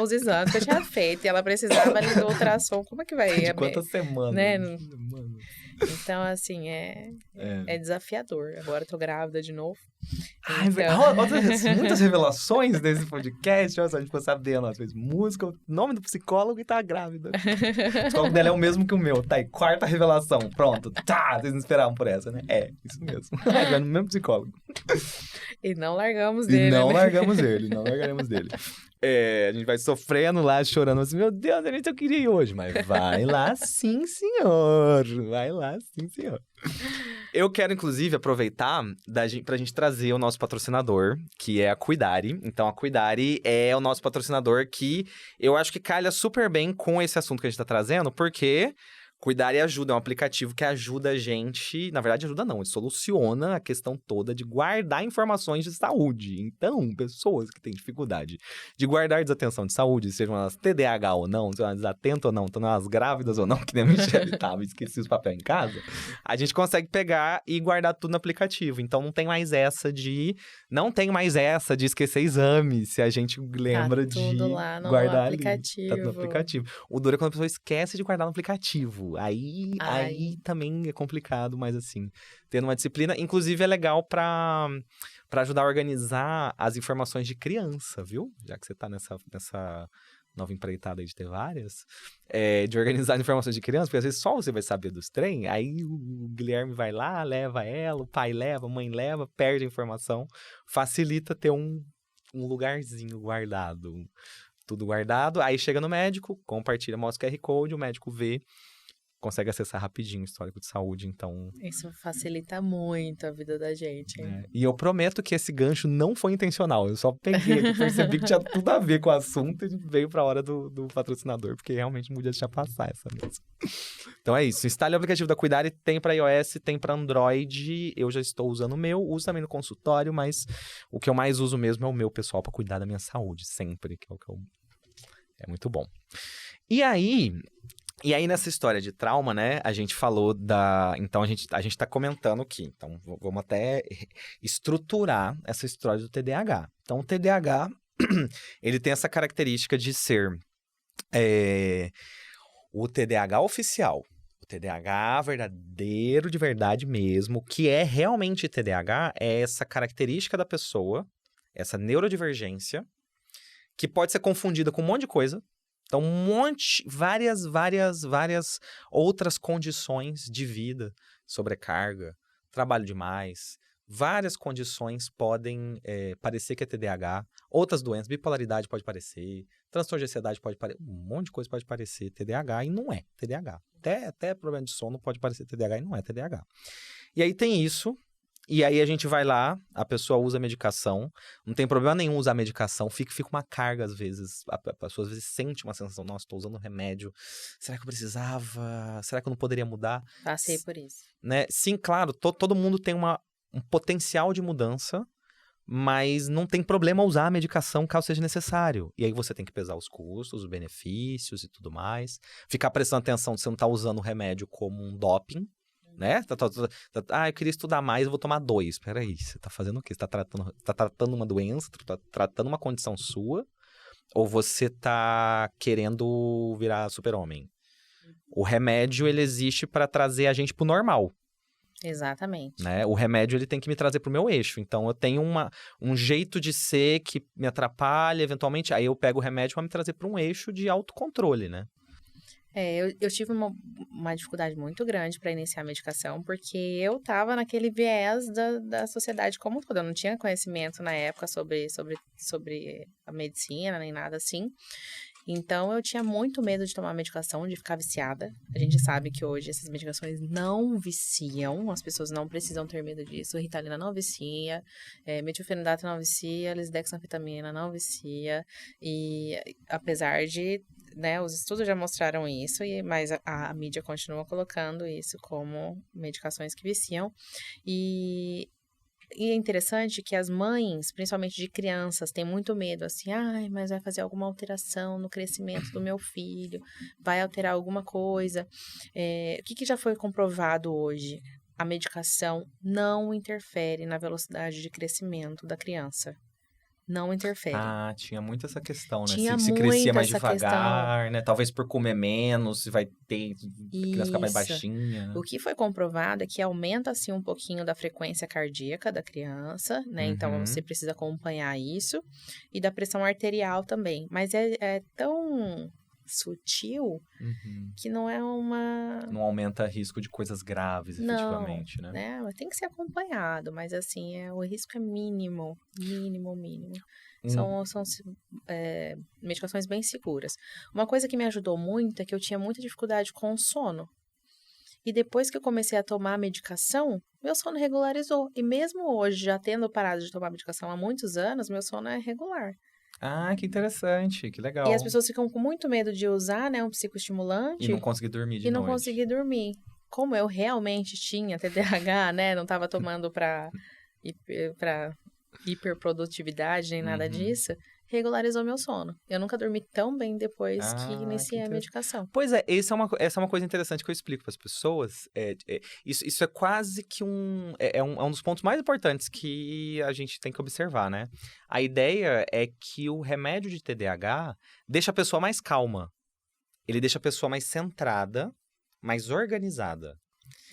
os exames que eu tinha feito. E ela precisava ali do ultrassom. Como é que vai? De quantas semanas? Né? Mano. Então, assim, é desafiador. Agora eu tô grávida de novo. Ai, Então... muitas revelações nesse podcast. Olha só, a gente ficou sabendo. Ela fez música, o nome do psicólogo e tá grávida. O psicólogo dela é o mesmo que o meu. Tá aí, 4ª revelação. Pronto. Tá, vocês não esperavam por essa, né? É, isso mesmo. Já no mesmo psicólogo. E não largamos dele, E não né? largamos dele, não largaremos dele. A gente vai sofrendo lá, chorando assim, meu Deus, eu queria ir hoje. Mas vai lá sim, senhor. Vai lá sim, senhor. Eu quero, inclusive, aproveitar pra gente trazer o nosso patrocinador, que é a Cuidare. Então, a Cuidare é o nosso patrocinador que eu acho que calha super bem com esse assunto que a gente tá trazendo, porque Cuidar e Ajuda é um aplicativo que ajuda a gente, na verdade ajuda não, ele soluciona a questão toda de guardar informações de saúde. Então, pessoas que têm dificuldade de guardar desatenção de saúde, sejam elas TDAH ou não, sejam elas desatentas ou não, sejam elas grávidas ou não, que nem a Michelle tava, esqueci os papéis em casa, a gente consegue pegar e guardar tudo no aplicativo. Então, não tem mais essa de esquecer exame, se a gente lembra Tá tudo de lá no guardar aplicativo. ali. Tá no aplicativo. O duro é quando a pessoa esquece de guardar no aplicativo. Aí também é complicado, mas assim, tendo uma disciplina. Inclusive, é legal pra ajudar a organizar as informações de criança, viu? Já que você tá nessa nova empreitada aí de ter várias, de organizar as informações de criança, porque às vezes só você vai saber dos trem, aí o Guilherme vai lá, leva ela, o pai leva, a mãe leva, perde a informação. Facilita ter um lugarzinho guardado. Tudo guardado, aí chega no médico, compartilha, mostra o QR Code, o médico vê, consegue acessar rapidinho o histórico de saúde, então... Isso facilita muito a vida da gente, hein? E eu prometo que esse gancho não foi intencional, eu só peguei aqui, percebi que tinha tudo a ver com o assunto e veio pra hora do patrocinador, porque realmente não podia deixar passar essa mesmo. Então é isso, instale o aplicativo da Cuidar, tem pra iOS, tem pra Android, eu já estou usando o meu, uso também no consultório, mas o que eu mais uso mesmo é o meu pessoal pra cuidar da minha saúde, sempre, que é o que eu... É muito bom. E aí nessa história de trauma, né, a gente falou então, a gente tá comentando aqui. Então, vamos até estruturar essa história do TDAH. Então, o TDAH, ele tem essa característica de ser o TDAH oficial. O TDAH verdadeiro, de verdade mesmo, o que é realmente TDAH é essa característica da pessoa, essa neurodivergência, que pode ser confundida com um monte de coisa. Então, várias outras condições de vida, sobrecarga, trabalho demais, várias condições podem parecer que é TDAH, outras doenças, bipolaridade pode parecer, transtorno de ansiedade pode parecer, um monte de coisa pode parecer TDAH e não é TDAH. Até problema de sono pode parecer TDAH e não é TDAH. E aí tem isso. E aí a gente vai lá, a pessoa usa a medicação, não tem problema nenhum usar a medicação, fica uma carga às vezes, a pessoa às vezes sente uma sensação, nossa, estou usando remédio, será que eu precisava? Será que eu não poderia mudar? Passei por isso. Né? Sim, claro, todo mundo tem um potencial de mudança, mas não tem problema usar a medicação caso seja necessário. E aí você tem que pesar os custos, os benefícios e tudo mais, ficar prestando atenção se você não está usando o remédio como um doping, né? Eu queria estudar mais, eu vou tomar 2. Peraí, você tá fazendo o quê? Você tá tratando uma doença, tá tratando uma condição sua, ou você tá querendo virar super-homem? O remédio, ele existe para trazer a gente pro normal. Exatamente. Né? O remédio, ele tem que me trazer pro meu eixo. Então, eu tenho um jeito de ser que me atrapalha, eventualmente, aí eu pego o remédio para me trazer para um eixo de autocontrole, né? Eu tive uma dificuldade muito grande para iniciar a medicação, porque eu estava naquele viés da sociedade como um todo. Eu não tinha conhecimento na época sobre a medicina, nem nada assim. Então, eu tinha muito medo de tomar medicação, de ficar viciada. A gente sabe que hoje essas medicações não viciam, as pessoas não precisam ter medo disso. Ritalina não vicia, metilfenidato não vicia, lisdexanfetamina não vicia. E apesar de, né, os estudos já mostraram isso, mas a mídia continua colocando isso como medicações que viciam. E é interessante que as mães, principalmente de crianças, têm muito medo, assim, mas vai fazer alguma alteração no crescimento do meu filho, vai alterar alguma coisa. O que já foi comprovado hoje? A medicação não interfere na velocidade de crescimento da criança. Não interfere. Tinha muito essa questão, né? Tinha Se crescia mais essa devagar, né? Talvez por comer menos, vai ter... A criança ficar mais Isso. baixinha. O que foi comprovado é que aumenta, assim, um pouquinho da frequência cardíaca da criança, né? Então, você precisa acompanhar isso. E da pressão arterial também. Mas é tão sutil que não é uma... Não aumenta risco de coisas graves, efetivamente, né? Mas tem que ser acompanhado, mas assim, o risco é mínimo. São medicações bem seguras. Uma coisa que me ajudou muito é que eu tinha muita dificuldade com o sono. E depois que eu comecei a tomar a medicação, meu sono regularizou. E mesmo hoje, já tendo parado de tomar medicação há muitos anos, meu sono é regular. Ah, que interessante, que legal. E as pessoas ficam com muito medo de usar, né, um psicoestimulante. E não conseguir dormir de E não noite. conseguir dormir. Como eu realmente tinha TDAH, né, não tava tomando pra hiperprodutividade nem nada disso, regularizou meu sono. Eu nunca dormi tão bem depois que iniciei a medicação. Pois é, essa é uma coisa interessante que eu explico para as pessoas. Isso é quase que é um dos pontos mais importantes que a gente tem que observar, né? A ideia é que o remédio de TDAH deixa a pessoa mais calma. Ele deixa a pessoa mais centrada, mais organizada.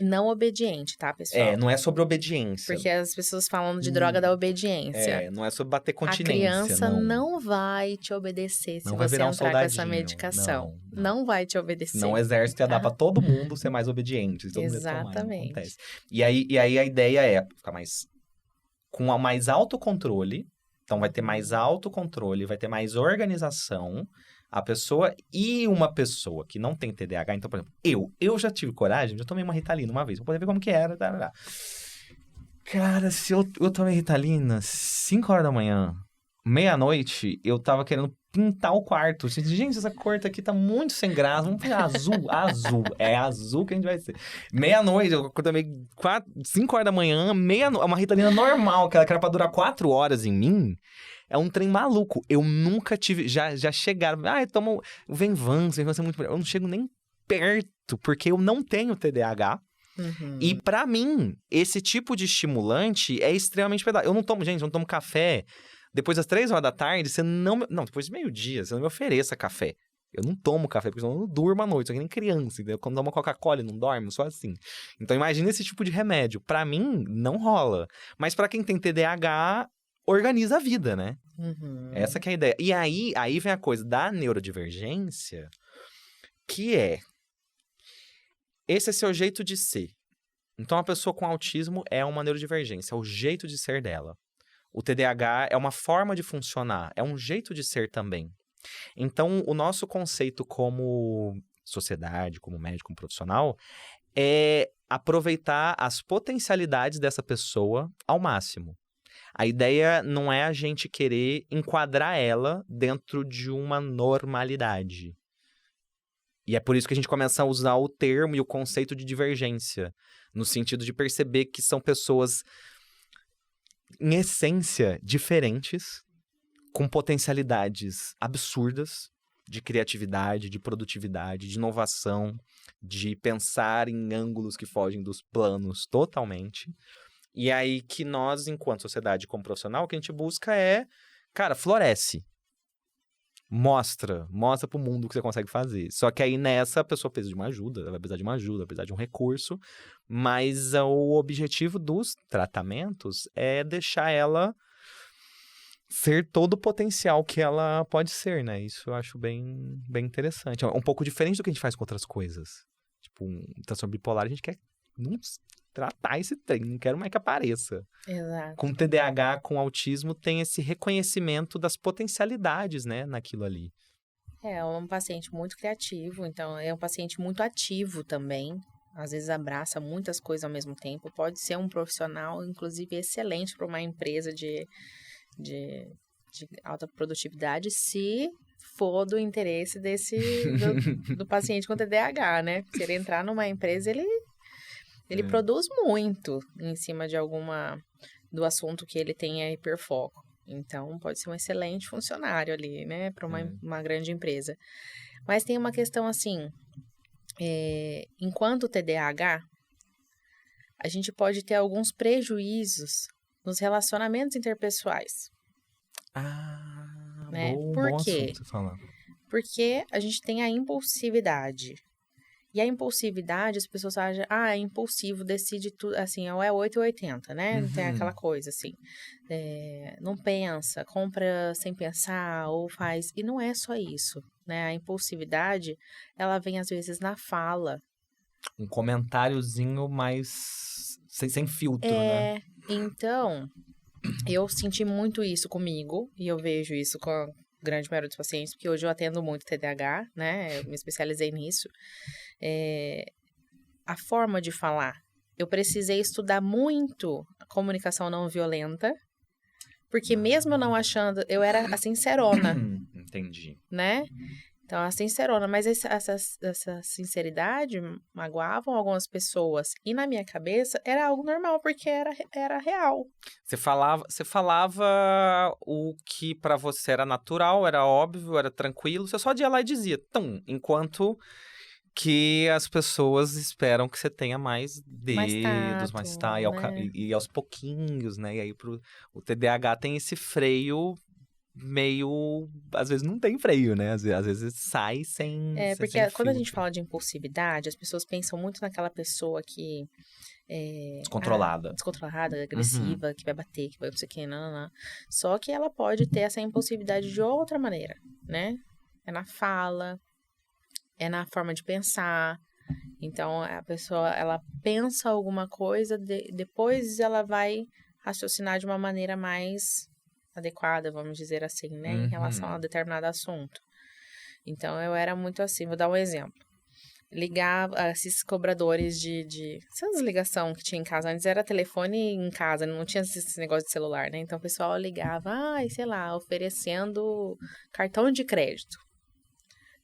Não obediente, tá, pessoal? Não é sobre obediência. Porque as pessoas falam de droga da obediência. Não é sobre bater continência. A criança não vai te obedecer se você entrar com essa medicação. Não vai te obedecer. Não, o exército ia dar pra todo mundo ser mais obediente. Todo Exatamente. Mundo acontece. E aí a ideia é ficar com mais autocontrole. Então vai ter mais autocontrole, vai ter mais organização. A pessoa e uma pessoa que não tem TDAH, então, por exemplo, eu já tive coragem, já tomei uma Ritalina uma vez, pra poder ver como que era. Cara, se eu tomei Ritalina 5 horas da manhã, meia-noite, eu tava querendo pintar o quarto. Gente, essa cor aqui tá muito sem graça, vamos pegar azul. É azul que a gente vai ser. Meia-noite, eu tomei 5 horas da manhã, uma Ritalina normal, que era pra durar 4 horas em mim. É um trem maluco. Eu nunca tive... Já chegaram... toma o Venvanse é muito melhor. Eu não chego nem perto, porque eu não tenho TDAH. E pra mim, esse tipo de estimulante é extremamente pesado. Eu não tomo café. Depois das 3 horas da tarde, você não... Não, depois de meio-dia, você não me ofereça café. Eu não tomo café, porque senão eu não durmo à noite. Sou que nem criança, entendeu? Quando toma Coca-Cola e não dorme, só assim. Então, imagina esse tipo de remédio. Pra mim, não rola. Mas pra quem tem TDAH... organiza a vida, né? Essa que é a ideia. E aí vem a coisa da neurodivergência, que esse é seu jeito de ser. Então, a pessoa com autismo é uma neurodivergência, é o jeito de ser dela. O TDAH é uma forma de funcionar, é um jeito de ser também. Então, o nosso conceito como sociedade, como médico, como profissional, é aproveitar as potencialidades dessa pessoa ao máximo. A ideia não é a gente querer enquadrar ela dentro de uma normalidade. E é por isso que a gente começa a usar o termo e o conceito de divergência, no sentido de perceber que são pessoas, em essência, diferentes, com potencialidades absurdas de criatividade, de produtividade, de inovação, de pensar em ângulos que fogem dos planos totalmente. E aí que nós, enquanto sociedade, como profissional, o que a gente busca cara, floresce. Mostra pro mundo o que você consegue fazer. Só que aí nessa, a pessoa precisa de uma ajuda, ela vai precisar de uma ajuda, vai precisar de um recurso, mas o objetivo dos tratamentos é deixar ela ser todo o potencial que ela pode ser, né? Isso eu acho bem, bem interessante. É um pouco diferente do que a gente faz com outras coisas. Tipo, transtorno bipolar, a gente quer tratar esse trem, não quero mais que apareça. Exato. Com TDAH, com autismo, tem esse reconhecimento das potencialidades, né, naquilo ali. É um paciente muito criativo, então é um paciente muito ativo também. Às vezes abraça muitas coisas ao mesmo tempo. Pode ser um profissional, inclusive, excelente para uma empresa de alta produtividade, se for do interesse do paciente com TDAH, né? Se ele entrar numa empresa, ele produz muito em cima do assunto que ele tenha hiperfoco. Então, pode ser um excelente funcionário ali, né? Para uma grande empresa. Mas tem uma questão assim, enquanto TDAH, a gente pode ter alguns prejuízos nos relacionamentos interpessoais. Né? Por quê? Você falar. Porque a gente tem a impulsividade. E a impulsividade, as pessoas acham, é impulsivo, decide tudo, assim, ou é 8 ou 80, né? Não tem aquela coisa, assim, não pensa, compra sem pensar, ou faz, e não é só isso, né? A impulsividade, ela vem, às vezes, na fala. Um comentáriozinho mais sem filtro, né? Então, eu senti muito isso comigo, e eu vejo isso com a grande maioria dos pacientes, porque hoje eu atendo muito TDAH, né? Eu me especializei nisso. A forma de falar. Eu precisei estudar muito a comunicação não violenta Porque mesmo eu não achando, eu era a sincerona, Entendi. né? Então, a sincerona, mas essa sinceridade magoavam algumas pessoas. E na minha cabeça era algo normal, porque era real. Você falava o que pra você era natural, era óbvio, era tranquilo, você só ia lá e dizia, enquanto que as pessoas esperam que você tenha mais Mais dedos, mais tato, né? e aos pouquinhos, né? E aí o TDAH tem esse freio meio... Às vezes não tem freio, né? Às vezes sai sem Porque quando a gente filtro. fala de impulsividade, as pessoas pensam muito naquela pessoa que Descontrolada. descontrolada, Uhum. agressiva, que vai bater, que vai não sei o que, não. Só que ela pode ter essa impulsividade de outra maneira, né? É na fala, é na forma de pensar. Então, a pessoa, ela pensa alguma coisa, depois ela vai raciocinar de uma maneira mais adequada, vamos dizer assim, né? Em relação a Uhum. determinado assunto. Então, eu era muito assim. Vou dar um exemplo. Ligava esses cobradores essas ligação que tinha em casa. Antes era telefone em casa, não tinha esse negócio de celular, né? Então, o pessoal ligava, sei lá, oferecendo cartão de crédito.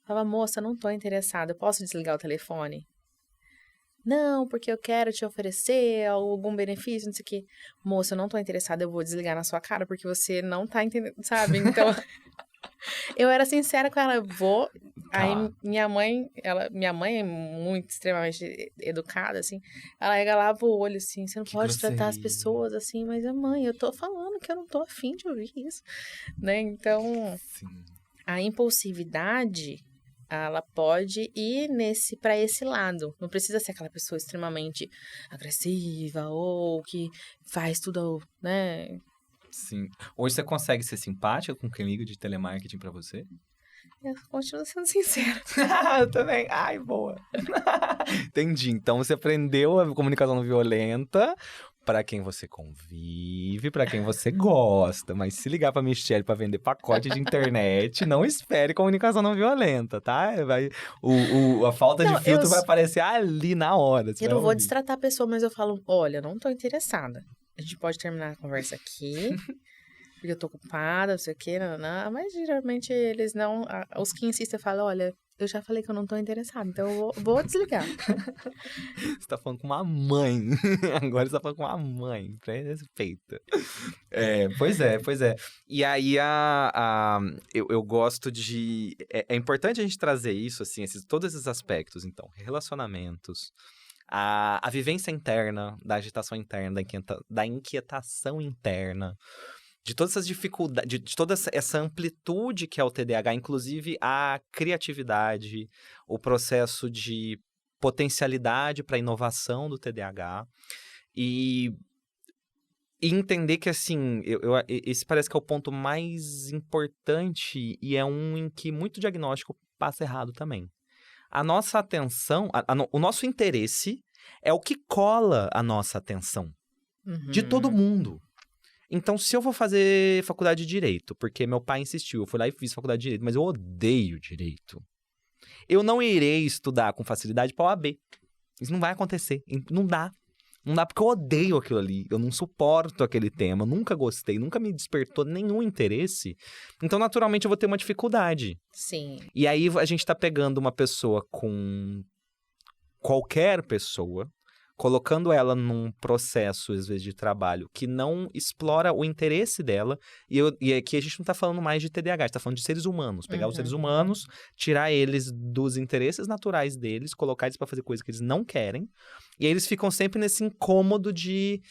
Falava, moça, não tô interessada, posso desligar o telefone? Não, porque eu quero te oferecer algum benefício, não sei o quê. Moça, eu não tô interessada, eu vou desligar na sua cara, porque você não tá entendendo, sabe? Então, eu era sincera com ela, eu vou. Aí Tá. minha mãe é muito, extremamente educada, assim. Ela regalava o olho, assim, você não Que pode tratar as grosseria. pessoas assim, mas mãe, eu tô falando que eu não tô afim de ouvir isso, né? Então, Sim. a impulsividade, ela pode ir para esse lado. Não precisa ser aquela pessoa extremamente agressiva ou que faz tudo, né? Sim. Hoje você consegue ser simpática com quem liga de telemarketing pra você? Eu continuo sendo sincera. Eu também. Ai, boa. Entendi. Então você aprendeu a comunicação não violenta pra quem você convive, pra quem você gosta. Mas se ligar pra Michelle pra vender pacote de internet, não espere comunicação não violenta, tá? A falta de Não, filtro vai aparecer ali na hora. Você eu vai não vou ouvir. destratar a pessoa, mas eu falo, olha, não tô interessada. A gente pode terminar a conversa aqui, porque eu tô ocupada, não sei o quê, nananã. Mas geralmente eles não. Os que insistem falam, olha, eu já falei que eu não tô interessada, então eu vou desligar. Você tá falando com uma mãe. Agora você tá falando com uma mãe. Respeita. Pois é, pois é. E aí eu gosto de. É importante a gente trazer isso, assim, todos esses aspectos, então. Relacionamentos, a vivência interna, da agitação interna, da inquietação interna, de todas essas dificuldades, de toda essa amplitude que é o TDAH, inclusive a criatividade, o processo de potencialidade para inovação do TDAH. E entender que, assim, esse parece que é o ponto mais importante e é um em que muito diagnóstico passa errado também. A nossa atenção, o nosso interesse é o que cola a nossa atenção. De todo Uhum. mundo. Então, se eu vou fazer faculdade de Direito, porque meu pai insistiu, eu fui lá e fiz faculdade de Direito, mas eu odeio Direito. Eu não irei estudar com facilidade para OAB. Isso não vai acontecer. Não dá. Não dá porque eu odeio aquilo ali. Eu não suporto aquele tema. Nunca gostei. Nunca me despertou nenhum interesse. Então, naturalmente, eu vou ter uma dificuldade. Sim. E aí, a gente tá pegando uma pessoa com... Qualquer pessoa, colocando ela num processo, às vezes, de trabalho que não explora o interesse dela. E aqui a gente não tá falando mais de TDAH, a gente tá falando de seres humanos. Pegar os seres humanos, tirar eles dos interesses naturais deles, colocar eles pra fazer coisas que eles não querem. E aí eles ficam sempre nesse incômodo de...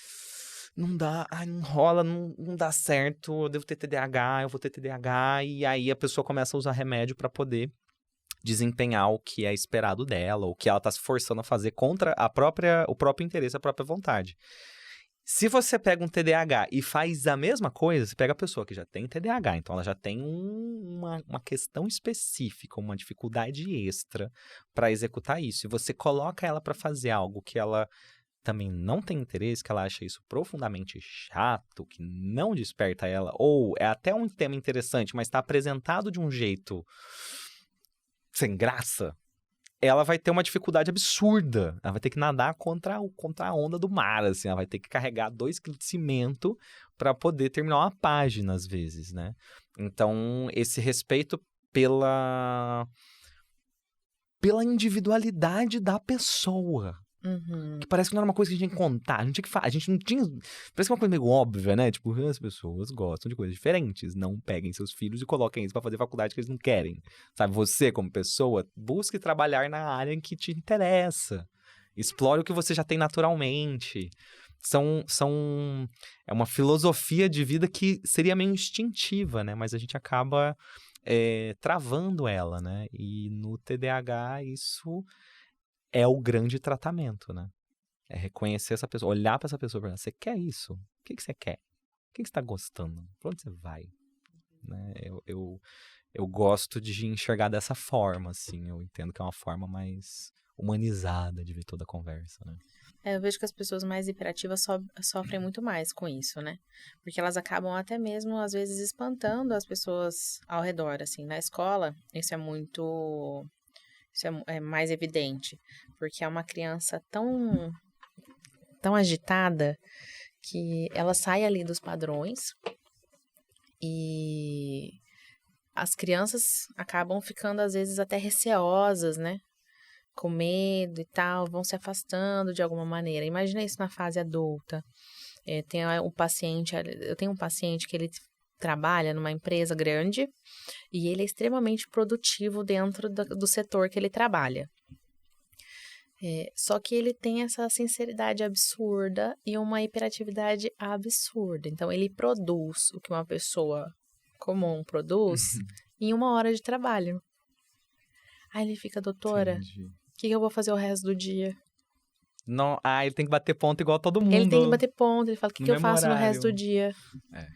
Não dá, não rola, não dá certo, eu devo ter TDAH, eu vou ter TDAH. E aí a pessoa começa a usar remédio pra poder desempenhar o que é esperado dela, o que ela tá se forçando a fazer contra o próprio interesse, a própria vontade. Se você pega um TDAH e faz a mesma coisa, você pega a pessoa que já tem TDAH, então ela já tem uma questão específica, uma dificuldade extra para executar isso, e você coloca ela para fazer algo que ela também não tem interesse, que ela acha isso profundamente chato, que não desperta ela, ou é até um tema interessante, mas está apresentado de um jeito sem graça, ela vai ter uma dificuldade absurda. Ela vai ter que nadar contra a onda do mar, assim. Ela vai ter que carregar 2 quilos de cimento para poder terminar uma página, às vezes, né? Então, esse respeito pela individualidade da pessoa. Que parece que não era uma coisa que a gente tinha que contar, a gente tinha que falar, a gente não tinha... Parece que é uma coisa meio óbvia, né? Tipo, as pessoas gostam de coisas diferentes, não peguem seus filhos e coloquem eles pra fazer faculdade que eles não querem. Sabe, você como pessoa, busque trabalhar na área em que te interessa. Explore o que você já tem naturalmente. É uma filosofia de vida que seria meio instintiva, né? Mas a gente acaba travando ela, né? E no TDAH isso é o grande tratamento, né? É reconhecer essa pessoa, olhar pra essa pessoa e perguntar, você quer isso? O que você quer? O que você tá gostando? Pra onde você vai? Né? Eu gosto de enxergar dessa forma, assim. Eu entendo que é uma forma mais humanizada de ver toda a conversa, né? Eu vejo que as pessoas mais hiperativas sofrem muito mais com isso, né? Porque elas acabam até mesmo, às vezes, espantando as pessoas ao redor, assim. Na escola, isso é mais evidente, porque é uma criança tão agitada que ela sai ali dos padrões e as crianças acabam ficando, às vezes, até receosas, né? Com medo e tal, vão se afastando de alguma maneira. Imagina isso na fase adulta. Eu tenho um paciente que ele trabalha numa empresa grande e ele é extremamente produtivo dentro do setor que ele trabalha. Só que ele tem essa sinceridade absurda e uma hiperatividade absurda. Então, ele produz o que uma pessoa comum produz em 1 hora de trabalho. Aí ele fica, doutora, o que eu vou fazer o resto do dia? Não, ele tem que bater ponto igual todo mundo. Ele tem que bater ponto, ele fala, o que eu faço no horário. resto do dia?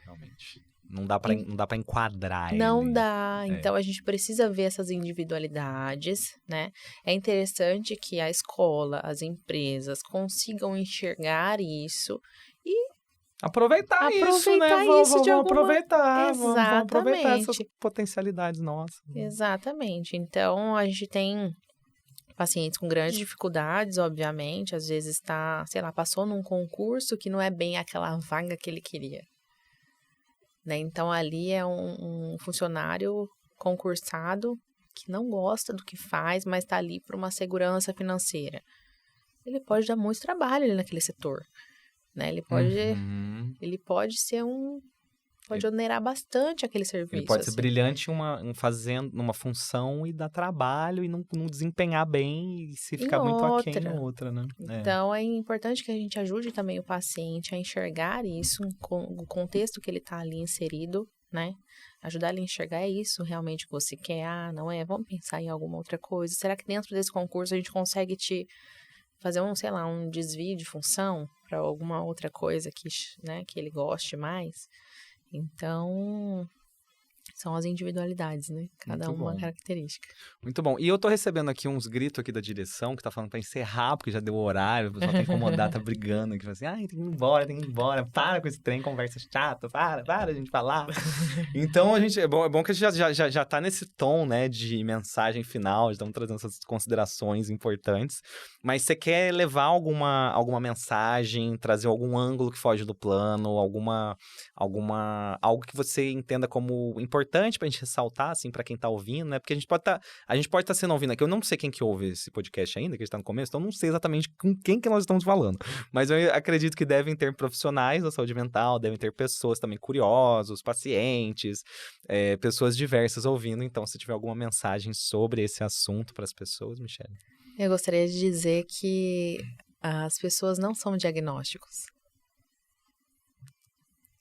Realmente. Não dá pra enquadrar Não ele. dá. Então, a gente precisa ver essas individualidades, né? É interessante que a escola, as empresas consigam enxergar isso e aproveitar isso, né? Vamos aproveitar. Exatamente. Vamos aproveitar essas potencialidades nossas. Exatamente. Então, a gente tem pacientes com grandes dificuldades, obviamente. Às vezes passou num concurso que não é bem aquela vaga que ele queria. Né? Então, ali é um funcionário concursado que não gosta do que faz, mas está ali por uma segurança financeira. Ele pode dar muito trabalho ali naquele setor. Né? Ele pode ser pode onerar bastante aquele serviço. Ele pode ser brilhante fazendo numa função e dar trabalho e não desempenhar bem e se ficar muito aquém em outra, né? Então, é importante que a gente ajude também o paciente a enxergar isso, o contexto que ele está ali inserido, né? Ajudar ele a enxergar, é isso realmente que você quer? Não é? Vamos pensar em alguma outra coisa. Será que dentro desse concurso a gente consegue te fazer um desvio de função para alguma outra coisa que ele goste mais? Então, são as individualidades, né? Cada uma característica. Muito bom. E eu tô recebendo aqui uns gritos aqui da direção, que tá falando pra encerrar, porque já deu o horário, o pessoal tá incomodado, tá brigando aqui, assim, tem que ir embora, para com esse trem, conversa chata, para a gente falar. Então, é bom que a gente já tá nesse tom, né, de mensagem final, estamos trazendo essas considerações importantes, mas você quer levar alguma mensagem, trazer algum ângulo que foge do plano, algo que você entenda como importante pra gente ressaltar, assim, pra quem tá ouvindo, né? Porque a gente pode estar sendo ouvindo aqui. Eu não sei quem que ouve esse podcast ainda, que a gente tá no começo, então eu não sei exatamente com quem que nós estamos falando. Mas eu acredito que devem ter profissionais da saúde mental, devem ter pessoas também curiosos, pacientes, pessoas diversas ouvindo. Então, se tiver alguma mensagem sobre esse assunto pras pessoas, Michele. Eu gostaria de dizer que as pessoas não são diagnósticos.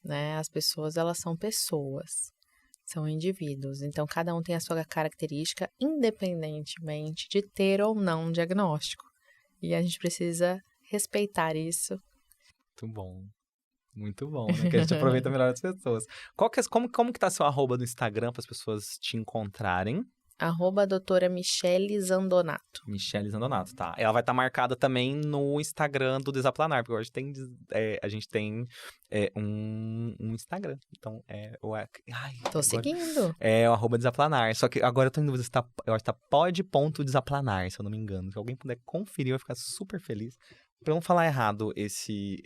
Né? As pessoas, elas são pessoas, são indivíduos. Então, cada um tem a sua característica, independentemente de ter ou não um diagnóstico. E a gente precisa respeitar isso. Muito bom, né? Que a gente aproveita melhor as pessoas. Como que tá seu @ no Instagram para as pessoas te encontrarem? Doutora Michele Zandonato. Michele Zandonato, tá. Ela vai estar marcada também no Instagram do Desaplanar, porque hoje a gente tem um Instagram. Então, Tô seguindo. É o @desaplanar. Só que agora eu tô em dúvida se eu acho que tá pod.desaplanar, se eu não me engano. Se alguém puder conferir, eu vou ficar super feliz. Pra não falar errado esse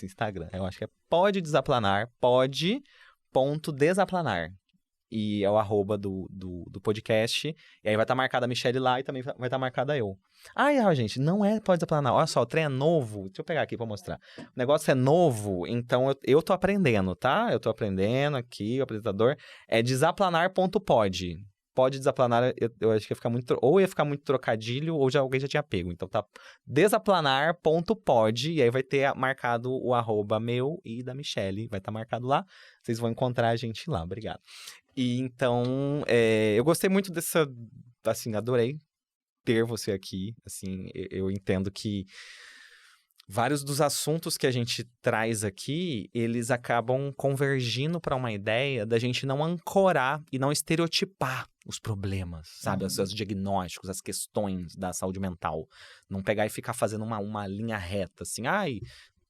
Instagram. Eu acho que é poddesaplanar, pod.desaplanar. E é o @do podcast. E aí vai estar marcada a Michele lá e também vai estar marcada eu. Gente, não é Pode Desaplanar. Olha só, o trem é novo. Deixa eu pegar aqui pra mostrar. O negócio é novo, então eu tô aprendendo, tá? Eu tô aprendendo aqui, o apresentador. É desaplanar.pod. Pode desaplanar, eu acho que ia ficar muito... Ou ia ficar muito trocadilho, ou alguém já tinha pego. Então tá desaplanar.pod, e aí vai ter marcado o @meu e da Michele. Vai estar marcado lá. Vocês vão encontrar a gente lá. Obrigado. E então, eu gostei muito dessa... Assim, adorei ter você aqui. Assim, eu entendo que vários dos assuntos que a gente traz aqui, eles acabam convergindo para uma ideia da gente não ancorar e não estereotipar os problemas, sabe? Os diagnósticos, as questões da saúde mental. Não pegar e ficar fazendo uma linha reta, assim,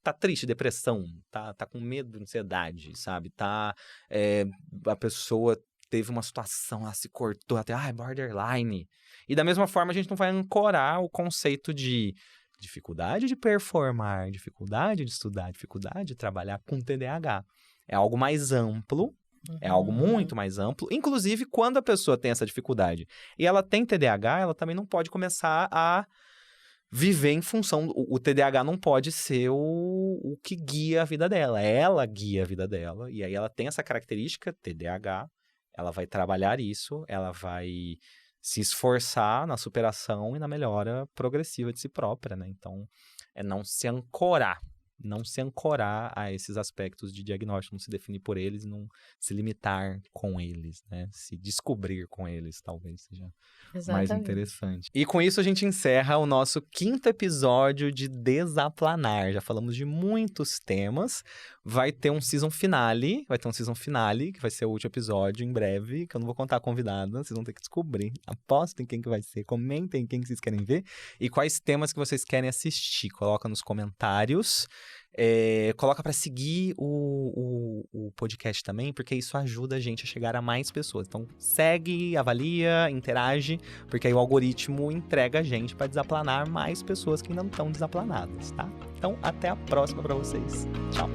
tá triste, depressão, tá com medo, ansiedade, sabe? A pessoa teve uma situação, ela se cortou, até, borderline. E da mesma forma, a gente não vai ancorar o conceito de dificuldade de performar, dificuldade de estudar, dificuldade de trabalhar com TDAH. É algo mais amplo, é algo muito mais amplo. Inclusive, quando a pessoa tem essa dificuldade e ela tem TDAH, ela também não pode começar a viver em função... O TDAH não pode ser o que guia a vida dela. Ela guia a vida dela. E aí ela tem essa característica, TDAH. Ela vai trabalhar isso, ela vai se esforçar na superação e na melhora progressiva de si própria, né? Então, é não se ancorar a esses aspectos de diagnóstico, não se definir por eles, não se limitar com eles, né? Se descobrir com eles, talvez seja mais interessante. E com isso a gente encerra o nosso 5º episódio de Desaplanar. Já falamos de muitos temas. Vai ter um season finale, que vai ser o último episódio em breve, que eu não vou contar a convidada, vocês vão ter que descobrir. Apostem quem que vai ser, comentem quem que vocês querem ver e quais temas que vocês querem assistir. Coloca nos comentários. Coloca para seguir o podcast também, porque isso ajuda a gente a chegar a mais pessoas. Então segue, avalia, interage, porque aí o algoritmo entrega a gente para desaplanar mais pessoas que ainda não estão desaplanadas, tá? Então até a próxima para vocês. Tchau!